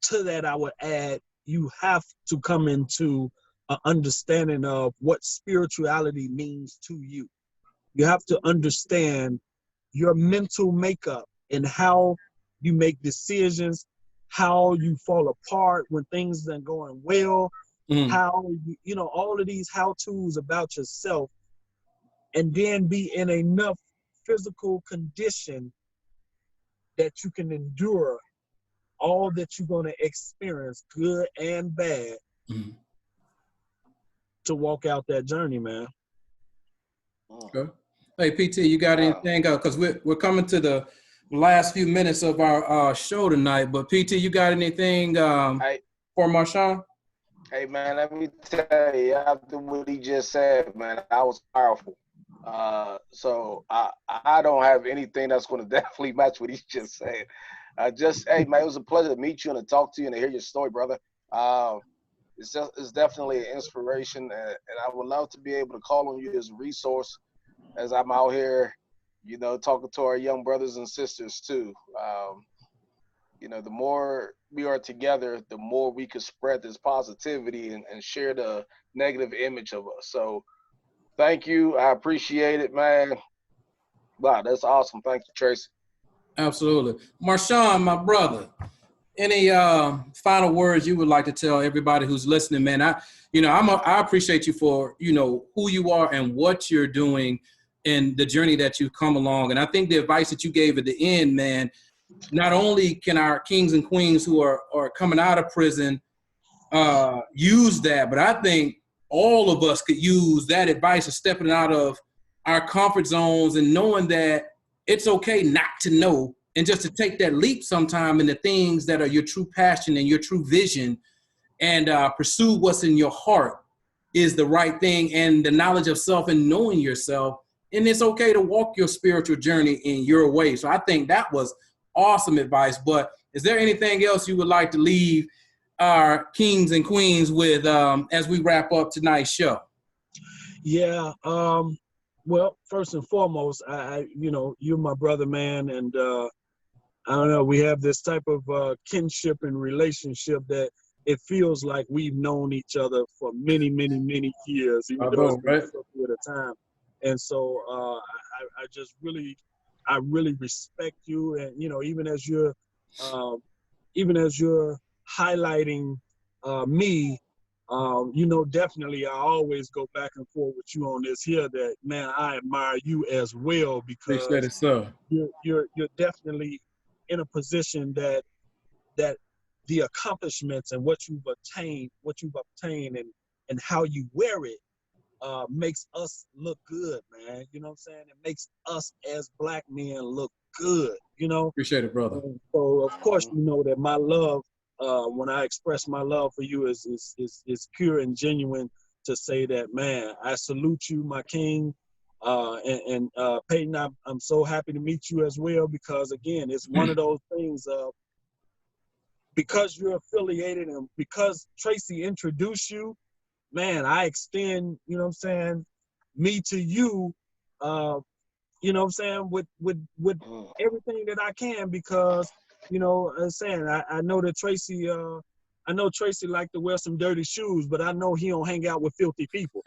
to that, I would add, you have to come into an understanding of what spirituality means to you. You have to understand your mental makeup and how you make decisions, how you fall apart when things aren't going well, how, all of these how-tos about yourself, and then be in enough physical condition that you can endure all that you're going to experience, good and bad, to walk out that journey, man. Okay. Hey, PT, you got anything? Because we're coming to the last few minutes of our show tonight. But PT, you got anything for Marshawn? Hey, man, let me tell you, after what he just said, man, that was powerful. So I don't have anything that's going to definitely match what he just said. Hey, man, it was a pleasure to meet you and to talk to you and to hear your story, brother. It's definitely an inspiration, and I would love to be able to call on you as a resource as I'm out here, you know, talking to our young brothers and sisters too. You know, the more we are together, the more we can spread this positivity and share the negative image of us. So thank you. I appreciate it, man. Wow, that's awesome. Thank you, Tracy. Absolutely. Marshawn, my brother, any final words you would like to tell everybody who's listening, man? I appreciate you for, you know, who you are and what you're doing and the journey that you've come along. And I think the advice that you gave at the end, man, not only can our kings and queens who are coming out of prison use that, but I think all of us could use that advice of stepping out of our comfort zones and knowing that it's okay not to know and just to take that leap sometime in the things that are your true passion and your true vision and pursue what's in your heart is the right thing, and the knowledge of self and knowing yourself. And it's okay to walk your spiritual journey in your way. So I think that was awesome advice. But is there anything else you would like to leave our kings and queens with as we wrap up tonight's show? Yeah. Well, first and foremost, you know, you're my brother, man. And I don't know, we have this type of kinship and relationship that it feels like we've known each other for many, many, many years, even though it's been a short period of time. And so I really respect you. And, you know, even as you're highlighting me, you know, definitely I always go back and forth with you on this here that, man, I admire you as well, because appreciate it, sir. You're definitely in a position that the accomplishments and what you've obtained and how you wear it makes us look good, man. You know what I'm saying? It makes us as black men look good, you know? Appreciate it, brother. And so of course, you know that my love, when I express my love for you is pure and genuine, to say that, man, I salute you, my king. And Peyton, I'm so happy to meet you as well, because again, it's one of those things of, because you're affiliated and because Tracy introduced you, man, I extend, you know what I'm saying, me to you, you know what I'm saying, with everything that I can, because, you know, I'm saying, I know that Tracy, I know Tracy like to wear some dirty shoes, but I know he don't hang out with filthy people.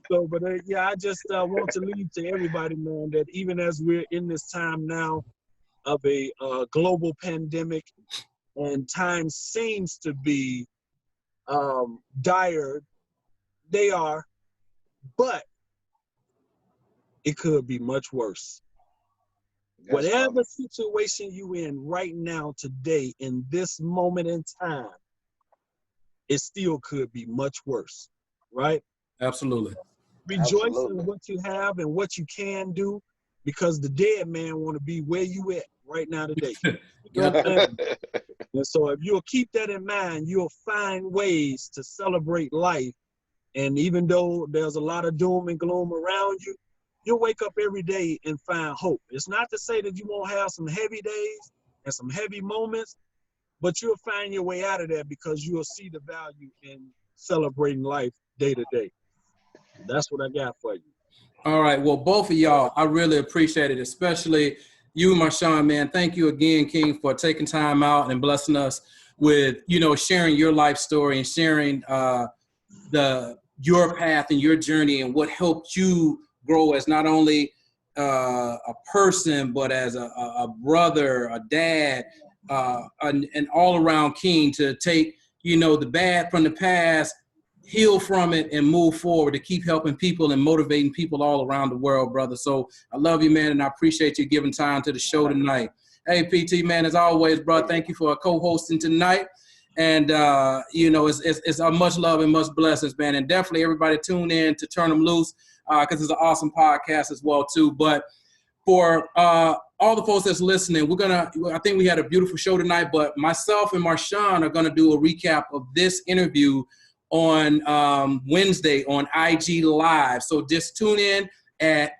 So, but yeah, I just want to leave to everybody, man, that even as we're in this time now of a global pandemic, and time seems to be dire, they are, but it could be much worse. Whatever situation you in right now, today, in this moment in time, it still could be much worse, right? Absolutely. Rejoice in what you have and what you can do, because the dead man want to be where you at right now today. You know what I'm saying? And so if you'll keep that in mind, you'll find ways to celebrate life. And even though there's a lot of doom and gloom around you, you'll wake up every day and find hope. It's not to say that you won't have some heavy days and some heavy moments, but you'll find your way out of that, because you'll see the value in celebrating life day to day. That's what I got for you. All right. Well, both of y'all, I really appreciate it, especially you, Marshawn, man. Thank you again, King, for taking time out and blessing us with, you know, sharing your life story and sharing your path and your journey and what helped you grow as not only a person, but as a brother, a dad, an all-around king, to take, you know, the bad from the past, heal from it, and move forward to keep helping people and motivating people all around the world, brother. So I love you, man, and I appreciate you giving time to the show tonight. Hey, PT, man, as always, bro, thank you for co-hosting tonight. And, you know, it's a much love and much blessings, man. And definitely everybody tune in to Turn 'Em Loose because it's an awesome podcast as well, too. But for all the folks that's listening, I think we had a beautiful show tonight, but myself and Marshawn are going to do a recap of this interview on Wednesday on IG Live. So just tune in at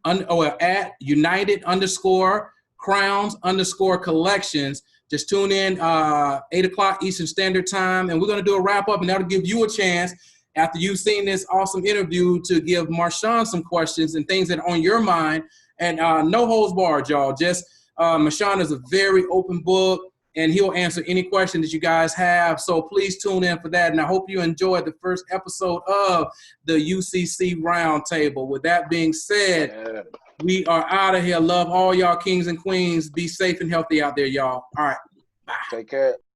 United_Crowns_Collections. Just tune in 8 o'clock Eastern Standard Time, and we're going to do a wrap-up, and that'll give you a chance, after you've seen this awesome interview, to give Marshawn some questions and things that are on your mind. And no holds barred, y'all. Just Marshawn is a very open book, and he'll answer any question that you guys have. So please tune in for that. And I hope you enjoyed the first episode of the UCC Roundtable. With that being said, we are out of here. Love all y'all kings and queens. Be safe and healthy out there, y'all. All right. Bye. Take care.